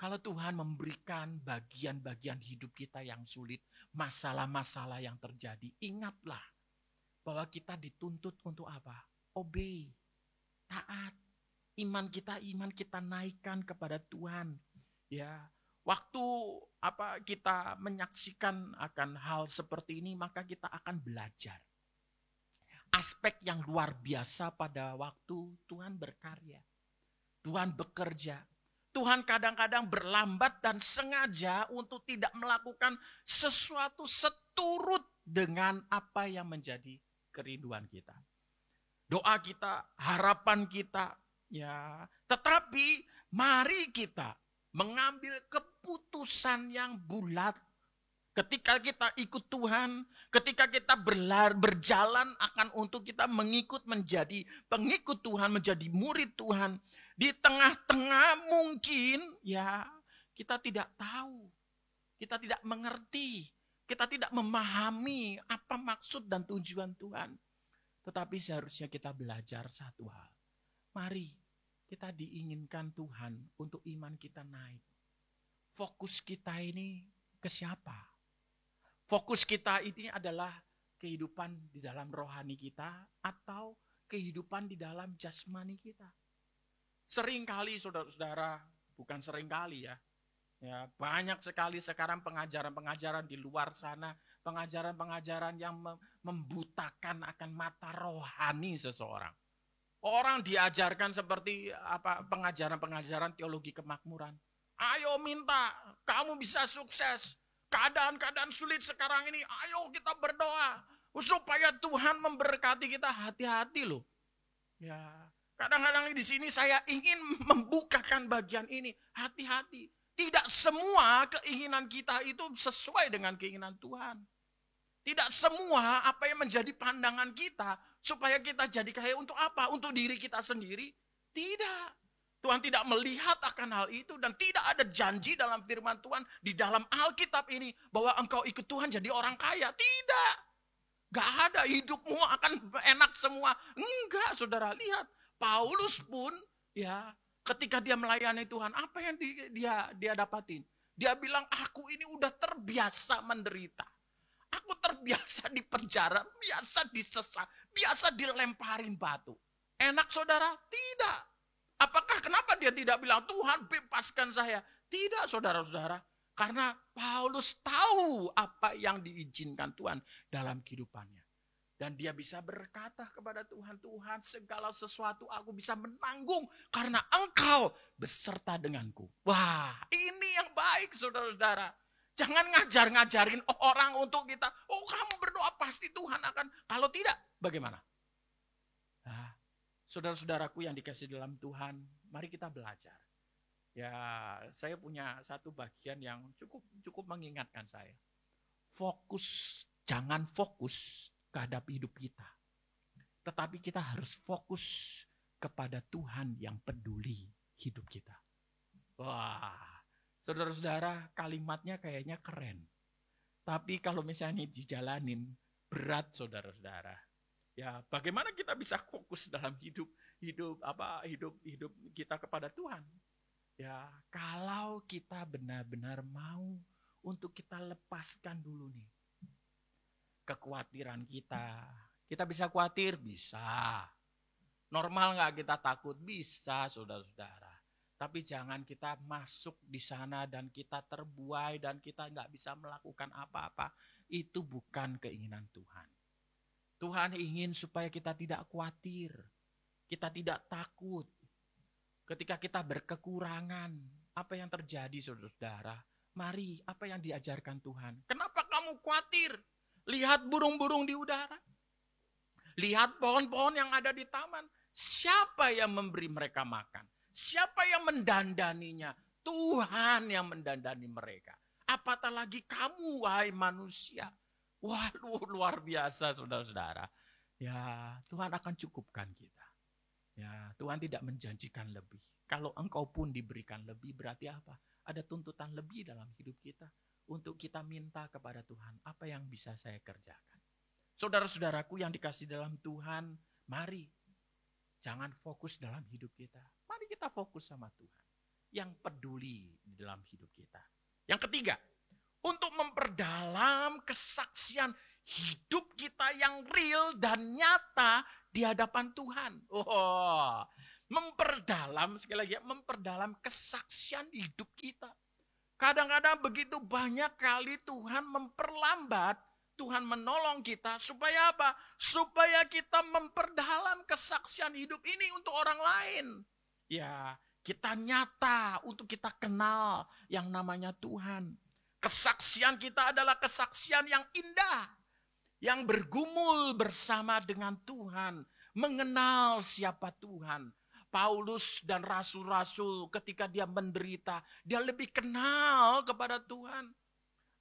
D: Kalau Tuhan memberikan bagian-bagian hidup kita yang sulit, masalah-masalah yang terjadi, ingatlah bahwa kita dituntut untuk apa? Obey, taat. Iman kita naikkan kepada Tuhan. Ya, waktu kita menyaksikan akan hal seperti ini, maka kita akan belajar. Aspek yang luar biasa pada waktu Tuhan berkarya. Tuhan bekerja. Tuhan kadang-kadang berlambat dan sengaja untuk tidak melakukan sesuatu seturut dengan apa yang menjadi kerinduan kita. Doa kita, harapan kita, ya. Tetapi mari kita mengambil keputusan yang bulat. Ketika kita ikut Tuhan, ketika kita berjalan akan untuk kita menjadi pengikut Tuhan, menjadi murid Tuhan. Di tengah-tengah mungkin ya kita tidak tahu, kita tidak mengerti, kita tidak memahami apa maksud dan tujuan Tuhan. Tetapi seharusnya kita belajar satu hal. Mari kita diinginkan Tuhan untuk iman kita naik. Fokus kita ini ke siapa? Fokus kita ini adalah kehidupan di dalam rohani kita atau kehidupan di dalam jasmani kita. Seringkali saudara-saudara, bukan seringkali ya. Ya, banyak sekali sekarang pengajaran-pengajaran di luar sana, pengajaran-pengajaran yang membutakan akan mata rohani seseorang. Orang diajarkan seperti pengajaran-pengajaran teologi kemakmuran. Ayo minta, kamu bisa sukses. Keadaan-keadaan sulit sekarang ini, ayo kita berdoa supaya Tuhan memberkati kita. Hati-hati loh. Ya, kadang-kadang di sini saya ingin membukakan bagian ini. Hati-hati. Tidak semua keinginan kita itu sesuai dengan keinginan Tuhan. Tidak semua apa yang menjadi pandangan kita supaya kita jadi kaya untuk apa? Untuk diri kita sendiri? Tidak. Tuhan tidak melihat akan hal itu dan tidak ada janji dalam firman Tuhan di dalam Alkitab ini bahwa engkau ikut Tuhan jadi orang kaya. Tidak. Gak ada, hidupmu akan enak semua. Enggak, saudara, lihat. Paulus pun ya ketika dia melayani Tuhan, apa yang dia dapatin? Dia bilang, aku ini udah terbiasa menderita. Aku terbiasa di penjara, biasa disesat, biasa dilemparin batu. Enak saudara? Tidak. Apakah kenapa dia tidak bilang, Tuhan bebaskan saya? Tidak saudara-saudara. Karena Paulus tahu apa yang diizinkan Tuhan dalam kehidupannya. Dan dia bisa berkata kepada Tuhan, Tuhan segala sesuatu aku bisa menanggung karena Engkau beserta denganku. Wah, ini yang baik saudara-saudara. Jangan ngajarin orang untuk kita, oh kamu berdoa pasti Tuhan akan. Kalau tidak, bagaimana? Nah, saudara-saudaraku yang dikasih dalam Tuhan, mari kita belajar. Ya, saya punya satu bagian yang cukup mengingatkan saya. Jangan fokus terhadap hidup kita. Tetapi kita harus fokus kepada Tuhan yang peduli hidup kita. Wah, saudara-saudara, kalimatnya kayaknya keren. Tapi kalau misalnya dijalanin, berat saudara-saudara. Ya, bagaimana kita bisa fokus dalam hidup kita kepada Tuhan? Ya, kalau kita benar-benar mau untuk kita lepaskan dulu nih kekhawatiran kita. Kita bisa khawatir? Bisa. Normal nggak kita takut? Bisa, saudara-saudara. Tapi jangan kita masuk di sana dan kita terbuai dan kita nggak bisa melakukan apa-apa. Itu bukan keinginan Tuhan. Tuhan ingin supaya kita tidak khawatir. Kita tidak takut. Ketika kita berkekurangan, apa yang terjadi saudara-saudara? Mari, apa yang diajarkan Tuhan? Kenapa kamu khawatir? Lihat burung-burung di udara. Lihat pohon-pohon yang ada di taman. Siapa yang memberi mereka makan? Siapa yang mendandaninya? Tuhan yang mendandani mereka. Apatah lagi kamu, wahai manusia. Wah, luar biasa saudara-saudara. Ya, Tuhan akan cukupkan kita. Ya, Tuhan tidak menjanjikan lebih. Kalau engkau pun diberikan lebih, berarti apa? Ada tuntutan lebih dalam hidup kita. Untuk kita minta kepada Tuhan, apa yang bisa saya kerjakan? Saudara-saudaraku yang dikasih dalam Tuhan, mari. Jangan fokus dalam hidup kita. Mari kita fokus sama Tuhan. Yang peduli di dalam hidup kita. Yang ketiga, untuk memperdalam kesaksian hidup kita yang real dan nyata di hadapan Tuhan. Oh, sekali lagi, memperdalam kesaksian hidup kita. Kadang-kadang begitu banyak kali Tuhan memperlambat, Tuhan menolong kita supaya apa? Supaya kita memperdalam kesaksian hidup ini untuk orang lain. Ya, kita nyata untuk kita kenal yang namanya Tuhan. Kesaksian kita adalah kesaksian yang indah, yang bergumul bersama dengan Tuhan, mengenal siapa Tuhan. Paulus dan rasul-rasul ketika dia menderita, dia lebih kenal kepada Tuhan.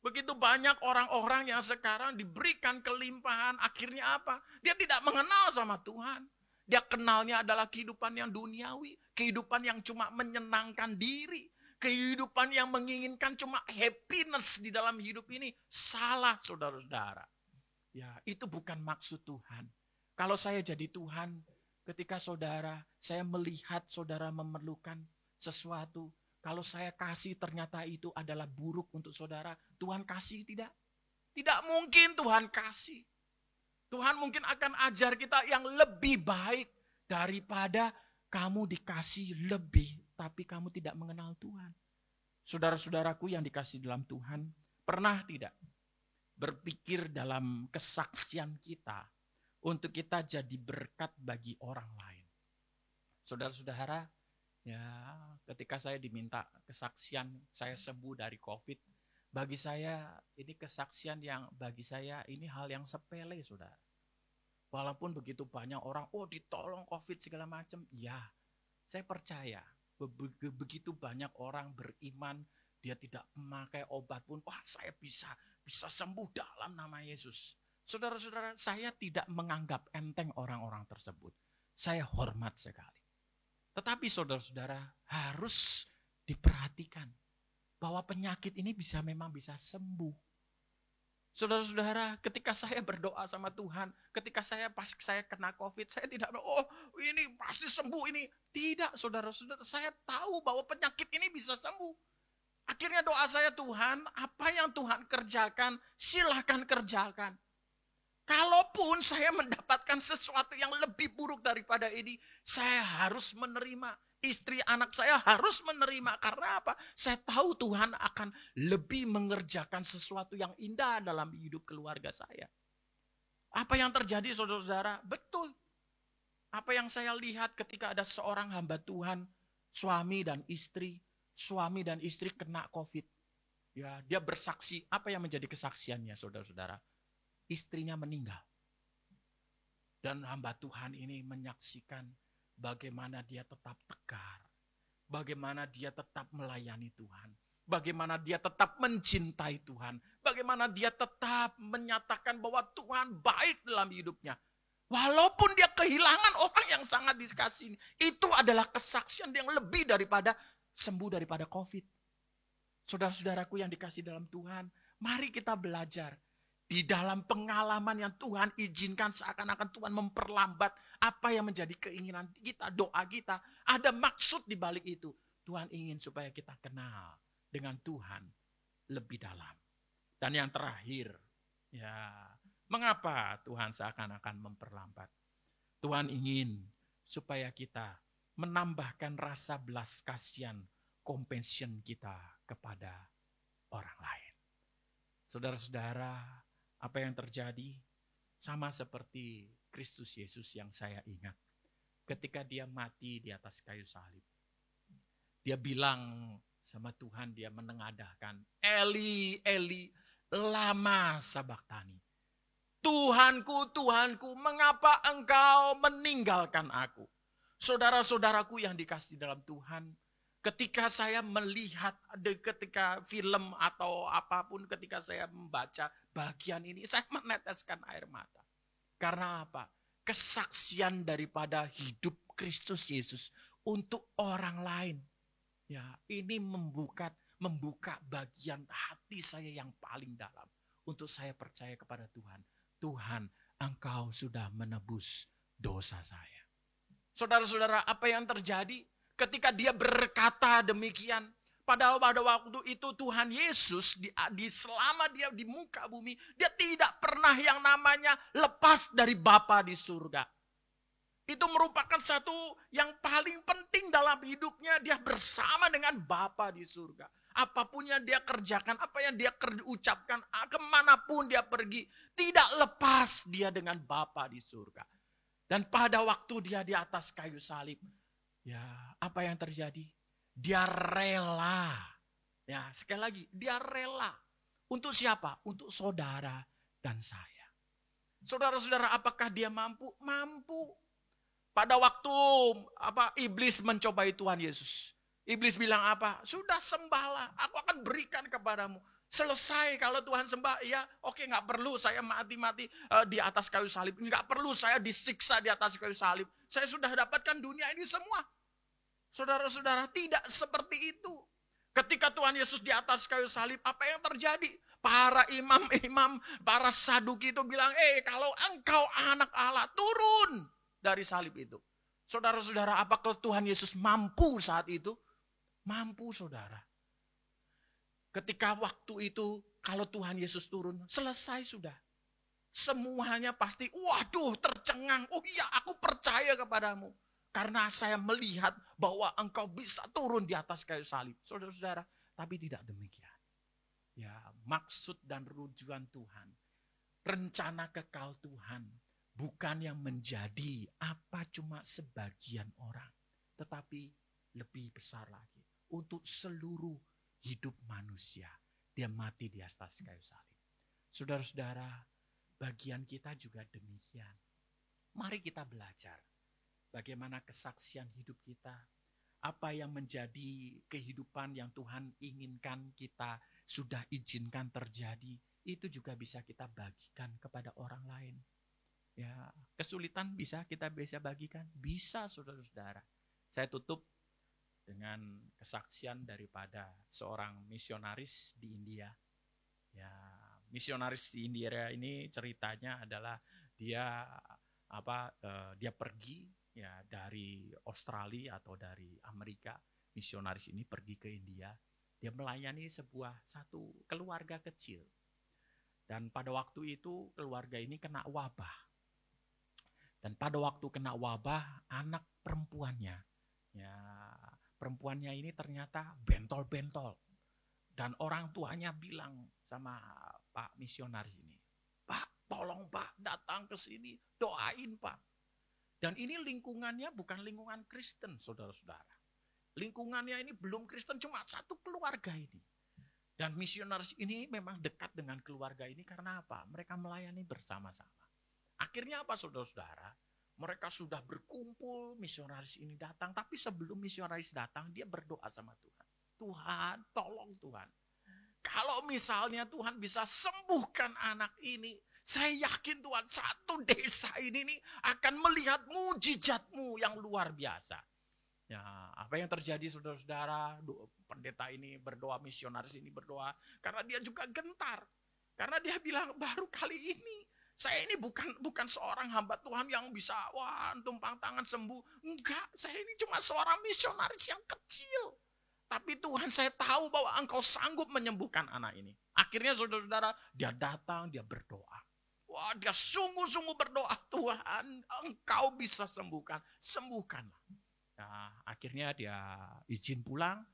D: Begitu banyak orang-orang yang sekarang diberikan kelimpahan, akhirnya apa? Dia tidak mengenal sama Tuhan. Dia kenalnya adalah kehidupan yang duniawi, kehidupan yang cuma menyenangkan diri, kehidupan yang menginginkan cuma happiness di dalam hidup ini. Salah saudara-saudara. Ya, itu bukan maksud Tuhan. Kalau saya jadi Tuhan, ketika saya melihat saudara memerlukan sesuatu, kalau saya kasih ternyata itu adalah buruk untuk saudara, Tuhan kasih tidak? Tidak mungkin Tuhan kasih. Tuhan mungkin akan ajar kita yang lebih baik daripada kamu dikasih lebih, tapi kamu tidak mengenal Tuhan. Saudara-saudaraku yang dikasih dalam Tuhan, pernah tidak berpikir dalam kesaksian kita untuk kita jadi berkat bagi orang lain? Saudara-saudara, ya ketika saya diminta kesaksian, saya sembuh dari COVID, bagi saya ini kesaksian yang bagi saya ini hal yang sepele, saudara. Walaupun begitu banyak orang, ditolong COVID segala macam, ya saya percaya begitu banyak orang beriman, dia tidak memakai obat pun, saya bisa sembuh dalam nama Yesus. Saudara-saudara, saya tidak menganggap enteng orang-orang tersebut. Saya hormat sekali. Tetapi saudara-saudara harus diperhatikan bahwa penyakit ini memang bisa sembuh. Saudara-saudara, ketika saya berdoa sama Tuhan, ketika pas saya kena COVID, saya tidak, oh ini pasti sembuh ini. Tidak, saudara-saudara, saya tahu bahwa penyakit ini bisa sembuh. Akhirnya doa saya, Tuhan, apa yang Tuhan kerjakan, silahkan kerjakan. Kalaupun saya mendapatkan sesuatu yang lebih buruk daripada ini, saya harus menerima. Istri anak saya harus menerima. Karena apa? Saya tahu Tuhan akan lebih mengerjakan sesuatu yang indah dalam hidup keluarga saya. Apa yang terjadi, saudara-saudara? Betul. Apa yang saya lihat ketika ada seorang hamba Tuhan, suami dan istri kena COVID. Ya, dia bersaksi. Apa yang menjadi kesaksiannya, saudara-saudara? Istrinya meninggal. Dan hamba Tuhan ini menyaksikan bagaimana dia tetap tegar. Bagaimana dia tetap melayani Tuhan. Bagaimana dia tetap mencintai Tuhan. Bagaimana dia tetap menyatakan bahwa Tuhan baik dalam hidupnya. Walaupun dia kehilangan orang yang sangat dikasihi. Itu adalah kesaksian yang lebih daripada sembuh daripada COVID. Saudara-saudaraku yang dikasihi dalam Tuhan, mari kita belajar. Di dalam pengalaman yang Tuhan izinkan seakan-akan Tuhan memperlambat apa yang menjadi keinginan kita, doa kita. Ada maksud di balik itu. Tuhan ingin supaya kita kenal dengan Tuhan lebih dalam. Dan yang terakhir, ya, mengapa Tuhan seakan-akan memperlambat? Tuhan ingin supaya kita menambahkan rasa belas kasihan, compassion kita kepada orang lain. Saudara-saudara, apa yang terjadi sama seperti Kristus Yesus yang saya ingat. Ketika dia mati di atas kayu salib. Dia bilang sama Tuhan, dia menengadahkan, Eli, Eli, lama sabachthani. Tuhanku, Tuhanku, mengapa engkau meninggalkan aku? Saudara-saudaraku yang dikasihi dalam Tuhan, ketika saya melihat, ketika film atau apapun, ketika saya membaca bagian ini, saya meneteskan air mata. Karena apa? Kesaksian daripada hidup Kristus Yesus untuk orang lain. Ya, ini membuka bagian hati saya yang paling dalam. Untuk saya percaya kepada Tuhan. Tuhan, engkau sudah menebus dosa saya. Saudara-saudara, apa yang terjadi? Ketika dia berkata demikian, padahal pada waktu itu Tuhan Yesus selama dia di muka bumi, dia tidak pernah yang namanya lepas dari Bapa di surga. Itu merupakan satu yang paling penting dalam hidupnya, dia bersama dengan Bapa di surga. Apapun yang dia kerjakan, apa yang dia ucapkan, kemanapun dia pergi, tidak lepas dia dengan Bapa di surga. Dan pada waktu dia di atas kayu salib, ya, apa yang terjadi? Dia rela. Ya, sekali lagi, dia rela. Untuk siapa? Untuk saudara dan saya. Saudara-saudara, apakah dia mampu? Mampu. Pada waktu iblis mencobai Tuhan Yesus. Iblis bilang apa? Sudah sembahlah, aku akan berikan kepadamu. Selesai kalau Tuhan sembah, ya oke, gak perlu saya mati-mati di atas kayu salib. Gak perlu saya disiksa di atas kayu salib. Saya sudah dapatkan dunia ini semua. Saudara-saudara, tidak seperti itu. Ketika Tuhan Yesus di atas kayu salib, apa yang terjadi? Para imam-imam, para saduki itu bilang, kalau engkau anak Allah, turun dari salib itu. Saudara-saudara, apakah Tuhan Yesus mampu saat itu? Mampu, saudara. Ketika waktu itu, kalau Tuhan Yesus turun, selesai sudah. Semuanya pasti, waduh, tercengang. Oh iya, aku percaya kepadamu. Karena saya melihat bahwa engkau bisa turun di atas kayu salib. Saudara-saudara, tapi tidak demikian. Ya, maksud dan tujuan Tuhan, rencana kekal Tuhan, bukan yang menjadi apa cuma sebagian orang. Tetapi lebih besar lagi. Untuk seluruh hidup manusia. Dia mati di atas kayu salib. Saudara-saudara, bagian kita juga demikian. Mari kita belajar. Bagaimana kesaksian hidup kita. Apa yang menjadi kehidupan yang Tuhan inginkan kita sudah izinkan terjadi. Itu juga bisa kita bagikan kepada orang lain. Ya, kesulitan bisa kita bagikan. Bisa, saudara-saudara. Saya tutup dengan kesaksian daripada seorang misionaris di India. Ya, misionaris di India ini ceritanya adalah dia dia pergi ya dari Australia atau dari Amerika. Misionaris ini pergi ke India. Dia melayani satu keluarga kecil. Dan pada waktu itu keluarga ini kena wabah. Dan pada waktu kena wabah, anak perempuannya ini ternyata bentol-bentol. Dan orang tuanya bilang sama Pak misionaris ini, "Pak, tolong Pak datang ke sini, doain Pak." Dan ini lingkungannya bukan lingkungan Kristen, saudara-saudara. Lingkungannya ini belum Kristen, cuma satu keluarga ini. Dan misionaris ini memang dekat dengan keluarga ini karena apa? Mereka melayani bersama-sama. Akhirnya apa, saudara-saudara? Mereka sudah berkumpul, misionaris ini datang. Tapi sebelum misionaris datang, dia berdoa sama Tuhan. Tuhan, tolong Tuhan. Kalau misalnya Tuhan bisa sembuhkan anak ini, saya yakin Tuhan satu desa ini nih akan melihat mujizat-Mu yang luar biasa. Ya, apa yang terjadi saudara-saudara? Pendeta ini berdoa, misionaris ini berdoa, karena dia juga gentar. Karena dia bilang, baru kali ini saya ini bukan seorang hamba Tuhan yang bisa tumpang tangan sembuh. Enggak, saya ini cuma seorang misionaris yang kecil. Tapi Tuhan, saya tahu bahwa Engkau sanggup menyembuhkan anak ini. Akhirnya saudara-saudara, dia datang, dia berdoa. Wah, dia sungguh-sungguh berdoa, Tuhan, Engkau bisa sembuhkan, sembuhkanlah. Nah, akhirnya dia izin pulang.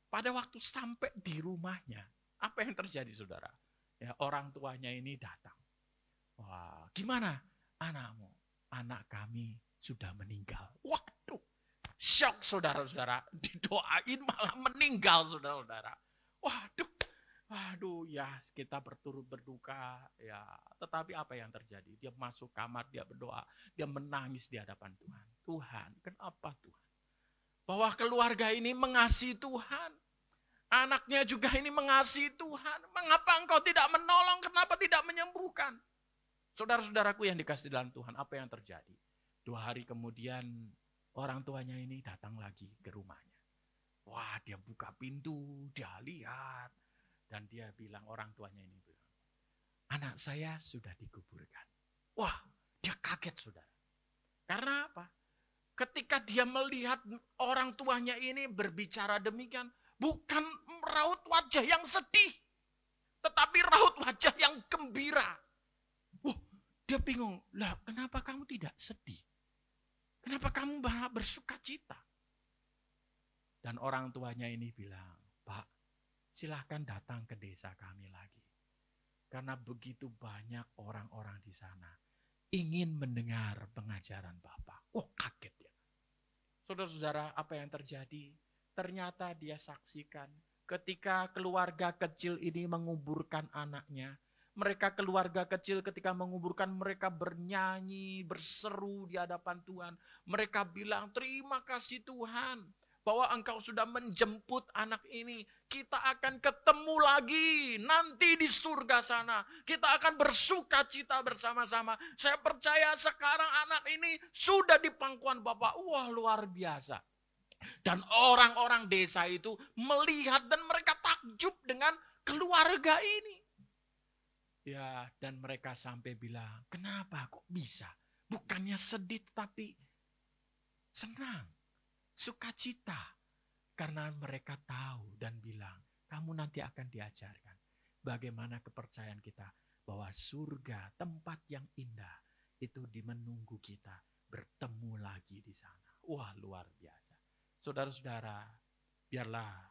D: Pada waktu sampai di rumahnya, apa yang terjadi, saudara? Ya, orang tuanya ini datang. Wah, gimana anakmu? Anak kami sudah meninggal. Waduh, syok saudara-saudara. Didoain malah meninggal, saudara-saudara. Waduh, ya kita berturut berduka. Ya, tetapi apa yang terjadi? Dia masuk kamar, dia berdoa, dia menangis di hadapan Tuhan. Tuhan, kenapa Tuhan? Bahwa keluarga ini mengasihi Tuhan. Anaknya juga ini mengasihi Tuhan. Mengapa Engkau tidak menolong? Kenapa tidak menyembuhkan? Saudara-saudaraku yang dikasihi dalam Tuhan, apa yang terjadi? 2 hari kemudian orang tuanya ini datang lagi ke rumahnya. Wah, dia buka pintu, dia lihat. Dan dia bilang, orang tuanya ini bilang, anak saya sudah dikuburkan. Wah, dia kaget, saudara. Karena apa? Ketika dia melihat orang tuanya ini berbicara demikian, bukan raut wajah yang sedih, tetapi raut wajah yang gembira. Dia bingung, lah kenapa kamu tidak sedih? Kenapa kamu malah bersuka cita? Dan orang tuanya ini bilang, Pak, silahkan datang ke desa kami lagi. Karena begitu banyak orang-orang di sana ingin mendengar pengajaran Bapak. Kaget ya. Saudara-saudara, apa yang terjadi? Ternyata dia saksikan ketika keluarga kecil ini menguburkan anaknya. Mereka keluarga kecil ketika menguburkan, mereka bernyanyi, berseru di hadapan Tuhan. Mereka bilang, terima kasih Tuhan bahwa Engkau sudah menjemput anak ini. Kita akan ketemu lagi nanti di surga sana. Kita akan bersuka cita bersama-sama. Saya percaya sekarang anak ini sudah di pangkuan Bapak. Wah, luar biasa. Dan orang-orang desa itu melihat dan mereka takjub dengan keluarga ini. Ya, dan mereka sampai bilang, kenapa kok bisa? Bukannya sedih tapi senang, sukacita. Karena mereka tahu dan bilang, kamu nanti akan diajarkan bagaimana kepercayaan kita bahwa surga, tempat yang indah, itu menunggu kita bertemu lagi di sana. Wah, luar biasa. Saudara-saudara, biarlah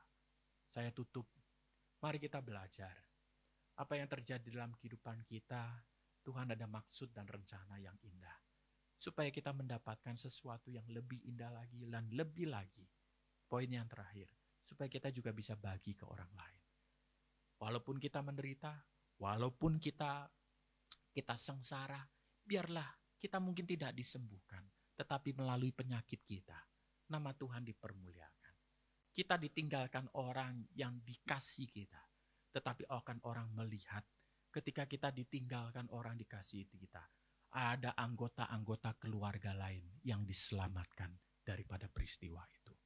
D: saya tutup. Mari kita belajar. Apa yang terjadi dalam kehidupan kita, Tuhan ada maksud dan rencana yang indah. Supaya kita mendapatkan sesuatu yang lebih indah lagi dan lebih lagi. Poin yang terakhir, supaya kita juga bisa bagi ke orang lain. Walaupun kita menderita, walaupun kita sengsara, biarlah kita mungkin tidak disembuhkan, tetapi melalui penyakit kita, nama Tuhan dipermuliakan. Kita ditinggalkan orang yang dikasih kita, tetapi akan orang melihat ketika kita ditinggalkan orang dikasih kita, ada anggota-anggota keluarga lain yang diselamatkan daripada peristiwa itu.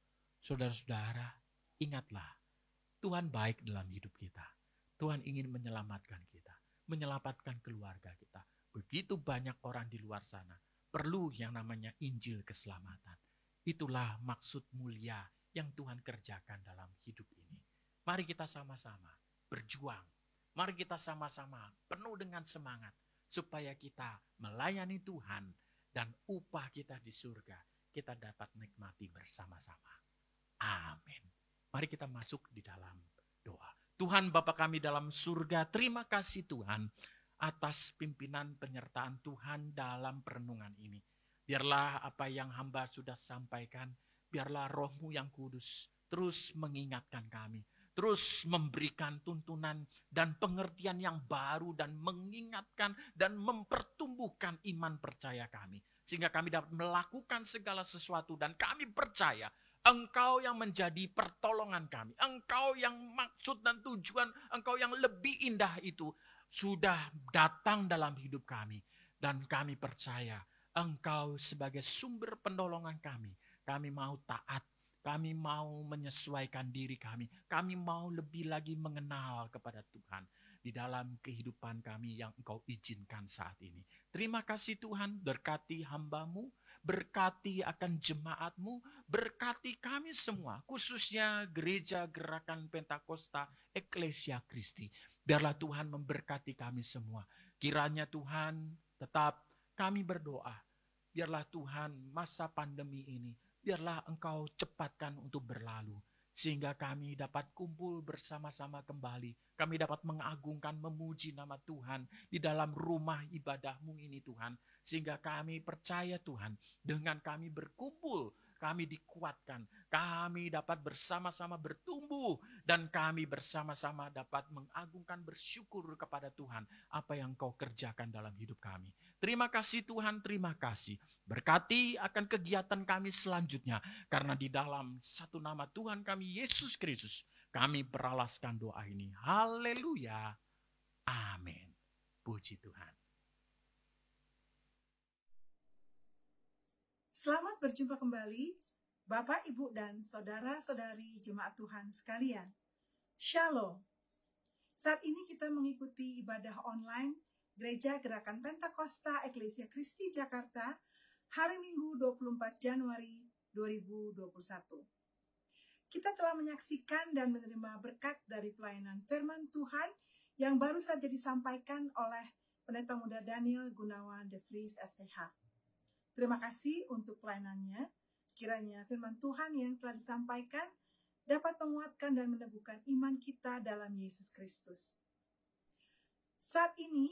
D: Saudara-saudara, ingatlah, Tuhan baik dalam hidup kita. Tuhan ingin menyelamatkan kita. menyelamatkan keluarga kita. Begitu banyak orang di luar sana perlu yang namanya Injil keselamatan. Itulah maksud mulia yang Tuhan kerjakan dalam hidup ini. Mari kita sama-sama berjuang. Mari kita sama-sama penuh dengan semangat supaya kita melayani Tuhan dan upah kita di surga kita dapat nikmati bersama-sama. Amin. Mari kita masuk di dalam doa. Tuhan Bapa kami dalam surga, terima kasih Tuhan atas pimpinan penyertaan Tuhan dalam perenungan ini. Biarlah apa yang hamba sudah sampaikan, biarlah Roh-Mu yang kudus terus mengingatkan kami, terus memberikan tuntunan dan pengertian yang baru dan mengingatkan dan mempertumbuhkan iman percaya kami. Sehingga kami dapat melakukan segala sesuatu dan kami percaya Engkau yang menjadi pertolongan kami. Engkau yang maksud dan tujuan Engkau yang lebih indah itu sudah datang dalam hidup kami. Dan kami percaya Engkau sebagai sumber penolongan kami. Kami mau taat. Kami mau menyesuaikan diri kami. Kami mau lebih lagi mengenal kepada Tuhan di dalam kehidupan kami yang Engkau izinkan saat ini. Terima kasih Tuhan, berkati hamba-Mu, berkati akan jemaat-Mu, berkati kami semua, khususnya Gereja Gerakan Pentakosta Eklesia Kristi. Biarlah Tuhan memberkati kami semua. Kiranya Tuhan tetap kami berdoa. Biarlah Tuhan masa pandemi ini, biarlah Engkau cepatkan untuk berlalu. Sehingga kami dapat kumpul bersama-sama kembali. Kami dapat mengagungkan, memuji nama Tuhan di dalam rumah ibadah-Mu ini Tuhan. Sehingga kami percaya Tuhan, dengan kami berkumpul, kami dikuatkan. Kami dapat bersama-sama bertumbuh. Dan kami bersama-sama dapat mengagungkan, bersyukur kepada Tuhan apa yang Kau kerjakan dalam hidup kami. Terima kasih Tuhan, terima kasih. Berkati akan kegiatan kami selanjutnya. Karena di dalam satu nama Tuhan kami, Yesus Kristus, kami beralaskan doa ini. Haleluya. Amin. Puji Tuhan.
E: Selamat berjumpa kembali, Bapak, Ibu, dan Saudara-saudari Jemaat Tuhan sekalian. Shalom. Saat ini kita mengikuti ibadah online Gereja Gerakan Pentakosta Eklesia Kristi Jakarta, hari Minggu 24 Januari 2021. Kita telah menyaksikan dan menerima berkat dari pelayanan firman Tuhan yang baru saja disampaikan oleh Pendeta Muda Daniel Gunawan De Vries STH. Terima kasih untuk pelayanannya. Kiranya firman Tuhan yang telah disampaikan dapat menguatkan dan meneguhkan iman kita dalam Yesus Kristus. Saat ini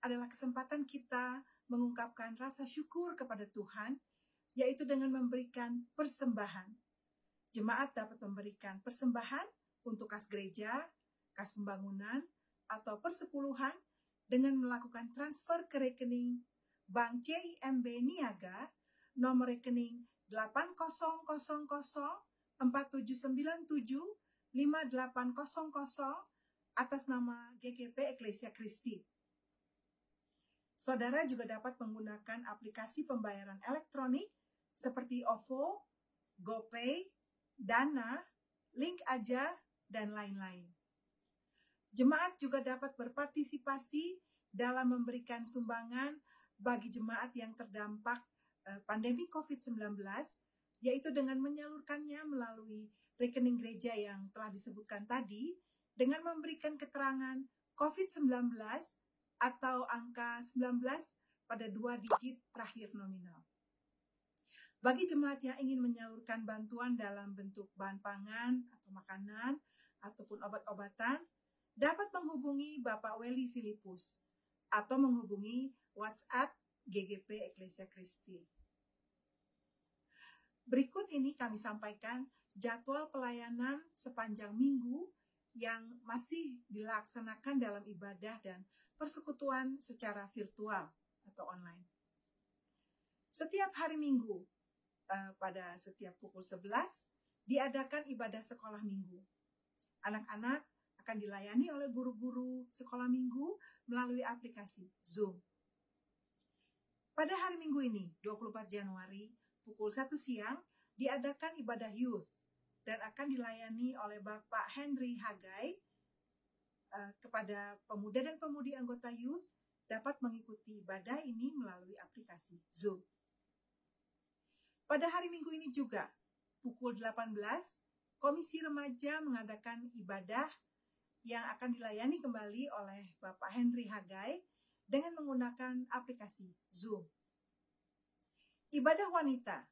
E: adalah kesempatan kita mengungkapkan rasa syukur kepada Tuhan, yaitu dengan memberikan persembahan. Jemaat dapat memberikan persembahan untuk kas gereja, kas pembangunan, atau persepuluhan dengan melakukan transfer ke rekening Bank CIMB Niaga, nomor rekening 800047975800 atas nama GKP Eklesia Kristi. Saudara juga dapat menggunakan aplikasi pembayaran elektronik seperti OVO, GoPay, Dana, Link Aja, dan lain-lain. Jemaat juga dapat berpartisipasi dalam memberikan sumbangan bagi jemaat yang terdampak pandemi COVID-19, yaitu dengan menyalurkannya melalui rekening gereja yang telah disebutkan tadi, dengan memberikan keterangan COVID-19 atau angka 19 pada 2 digit terakhir nominal. Bagi jemaat yang ingin menyalurkan bantuan dalam bentuk bahan pangan atau makanan ataupun obat-obatan, dapat menghubungi Bapak Weli Filipus atau menghubungi WhatsApp GGP Eklesia Kristi. Berikut ini kami sampaikan jadwal pelayanan sepanjang minggu yang masih dilaksanakan dalam ibadah dan persekutuan secara virtual atau online. Setiap hari Minggu, pada setiap pukul 11, diadakan ibadah sekolah minggu. Anak-anak akan dilayani oleh guru-guru sekolah minggu melalui aplikasi Zoom. Pada hari Minggu ini, 24 Januari, pukul 1 siang, diadakan ibadah youth dan akan dilayani oleh Bapak Henry Hagai kepada pemuda dan pemudi anggota youth dapat mengikuti ibadah ini melalui aplikasi Zoom. Pada hari Minggu ini juga, pukul 18, Komisi Remaja mengadakan ibadah yang akan dilayani kembali oleh Bapak Henry Hagai dengan menggunakan aplikasi Zoom. Ibadah wanita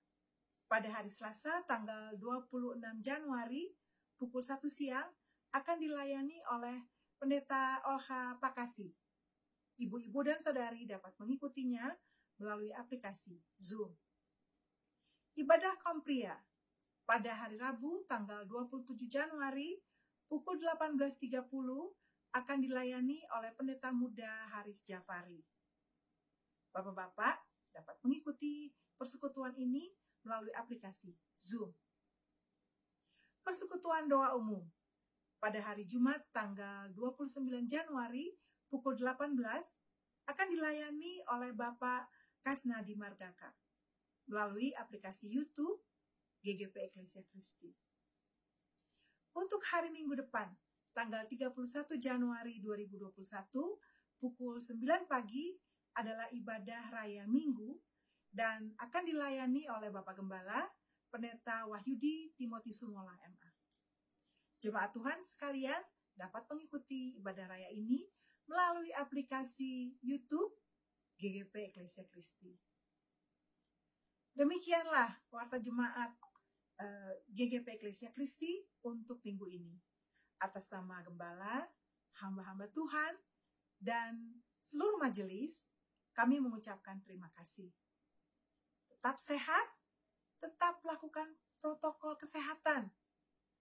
E: pada hari Selasa tanggal 26 Januari pukul 1 siang akan dilayani oleh Pendeta Olha Pakasi. Ibu-ibu dan saudari dapat mengikutinya melalui aplikasi Zoom. Ibadah kaum pria pada hari Rabu tanggal 27 Januari pukul 18.30 akan dilayani oleh Pendeta Muda Haris Jafari. Bapak-bapak dapat mengikuti persekutuan ini melalui aplikasi Zoom. Persekutuan doa umum pada hari Jumat tanggal 29 Januari pukul 18 akan dilayani oleh Bapak Kasnadi Margaka melalui aplikasi YouTube GGP Eklesia Kristi. Untuk hari Minggu depan, tanggal 31 Januari 2021, pukul 9 pagi adalah ibadah Raya Minggu dan akan dilayani oleh Bapak Gembala, Pendeta Wahyudi Timothy Sumolang MA. Jemaat Tuhan sekalian dapat mengikuti ibadah raya ini melalui aplikasi YouTube GGP Eklesia Kristi. Demikianlah warta jemaat GGP Eklesia Kristi untuk minggu ini. Atas nama Gembala, hamba-hamba Tuhan, dan seluruh majelis, kami mengucapkan terima kasih. Tetap sehat, tetap lakukan protokol kesehatan,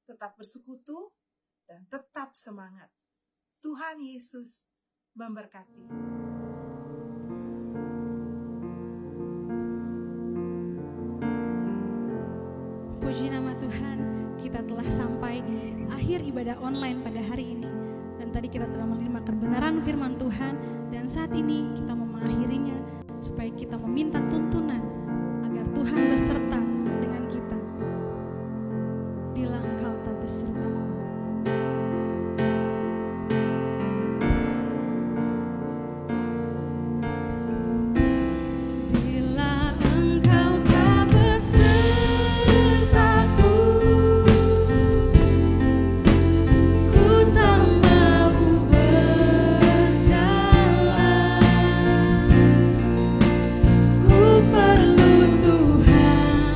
E: tetap bersekutu, dan tetap semangat. Tuhan Yesus memberkati.
A: Puji nama Tuhan, kita telah sampai akhir ibadah online pada hari ini. Dan tadi kita telah menerima kebenaran firman Tuhan, dan saat ini kita mau mengakhirinya supaya kita meminta tuntunan agar Tuhan beserta dengan kita. Bila engkau tak beserta,
F: Perlu Tuhan.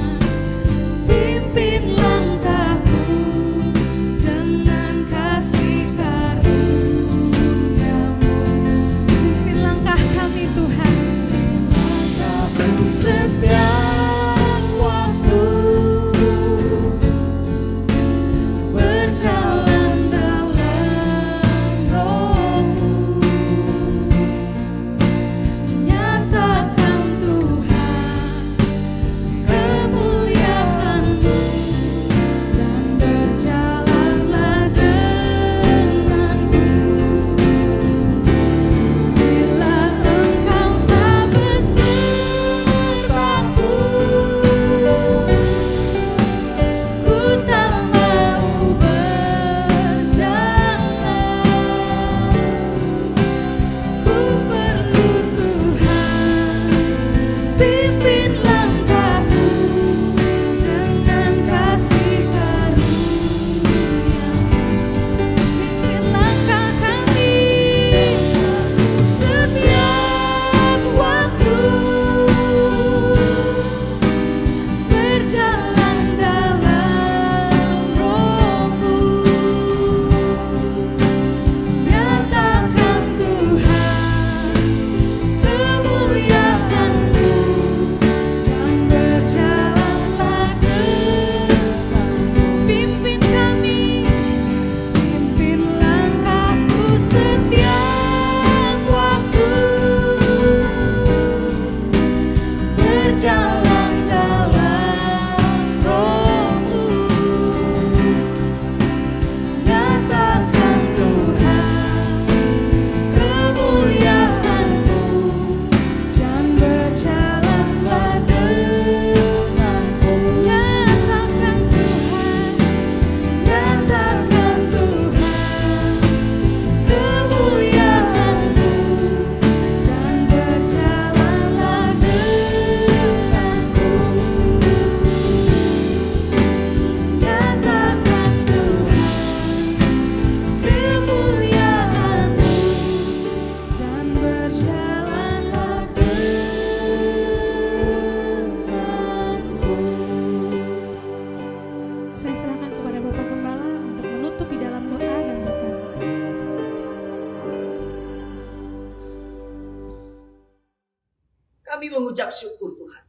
B: mengucap syukur Tuhan.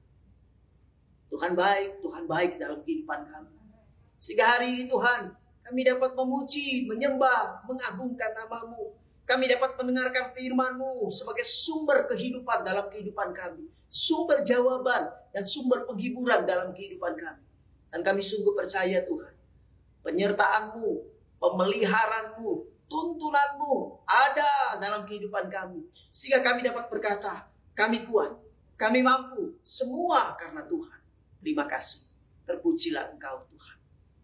B: Tuhan baik dalam kehidupan kami. Sehingga hari ini Tuhan, kami dapat memuji, menyembah, mengagungkan nama-Mu. Kami dapat mendengarkan firman-Mu sebagai sumber kehidupan dalam kehidupan kami. Sumber jawaban dan sumber penghiburan dalam kehidupan kami. Dan kami sungguh percaya Tuhan, penyertaan-Mu, pemeliharaan-Mu, tuntunan-Mu ada dalam kehidupan kami. Sehingga kami dapat berkata, kami kuat, kami mampu, semua karena Tuhan. Terima kasih, terpujilah Engkau Tuhan.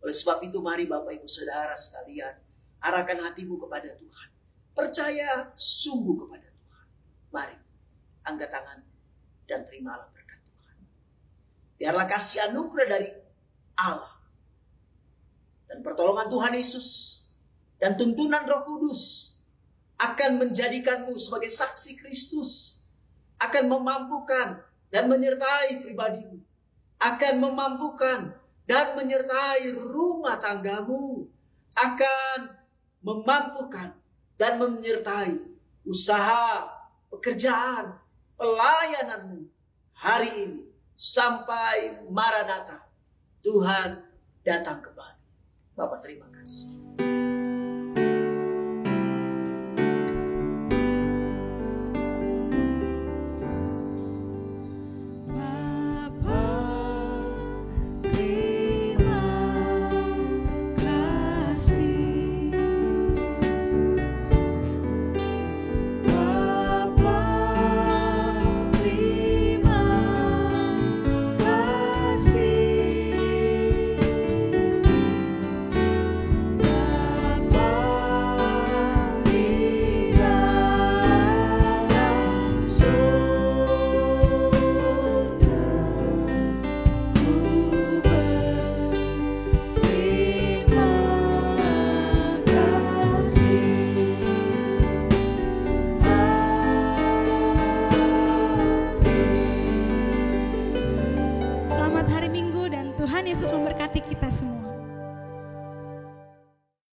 B: Oleh sebab itu mari Bapak Ibu Saudara sekalian, arahkan hatimu kepada Tuhan. Percaya sungguh kepada Tuhan. Mari, angkat tangan dan terimalah berkat Tuhan. Biarlah kasih anugerah dari Allah dan pertolongan Tuhan Yesus dan tuntunan Roh Kudus akan menjadikanmu sebagai saksi Kristus, akan memampukan dan menyertai pribadimu, akan memampukan dan menyertai rumah tanggamu, akan memampukan dan menyertai usaha, pekerjaan, pelayananmu hari ini sampai Maranatha, Tuhan datang kembali. Bapak terima kasih.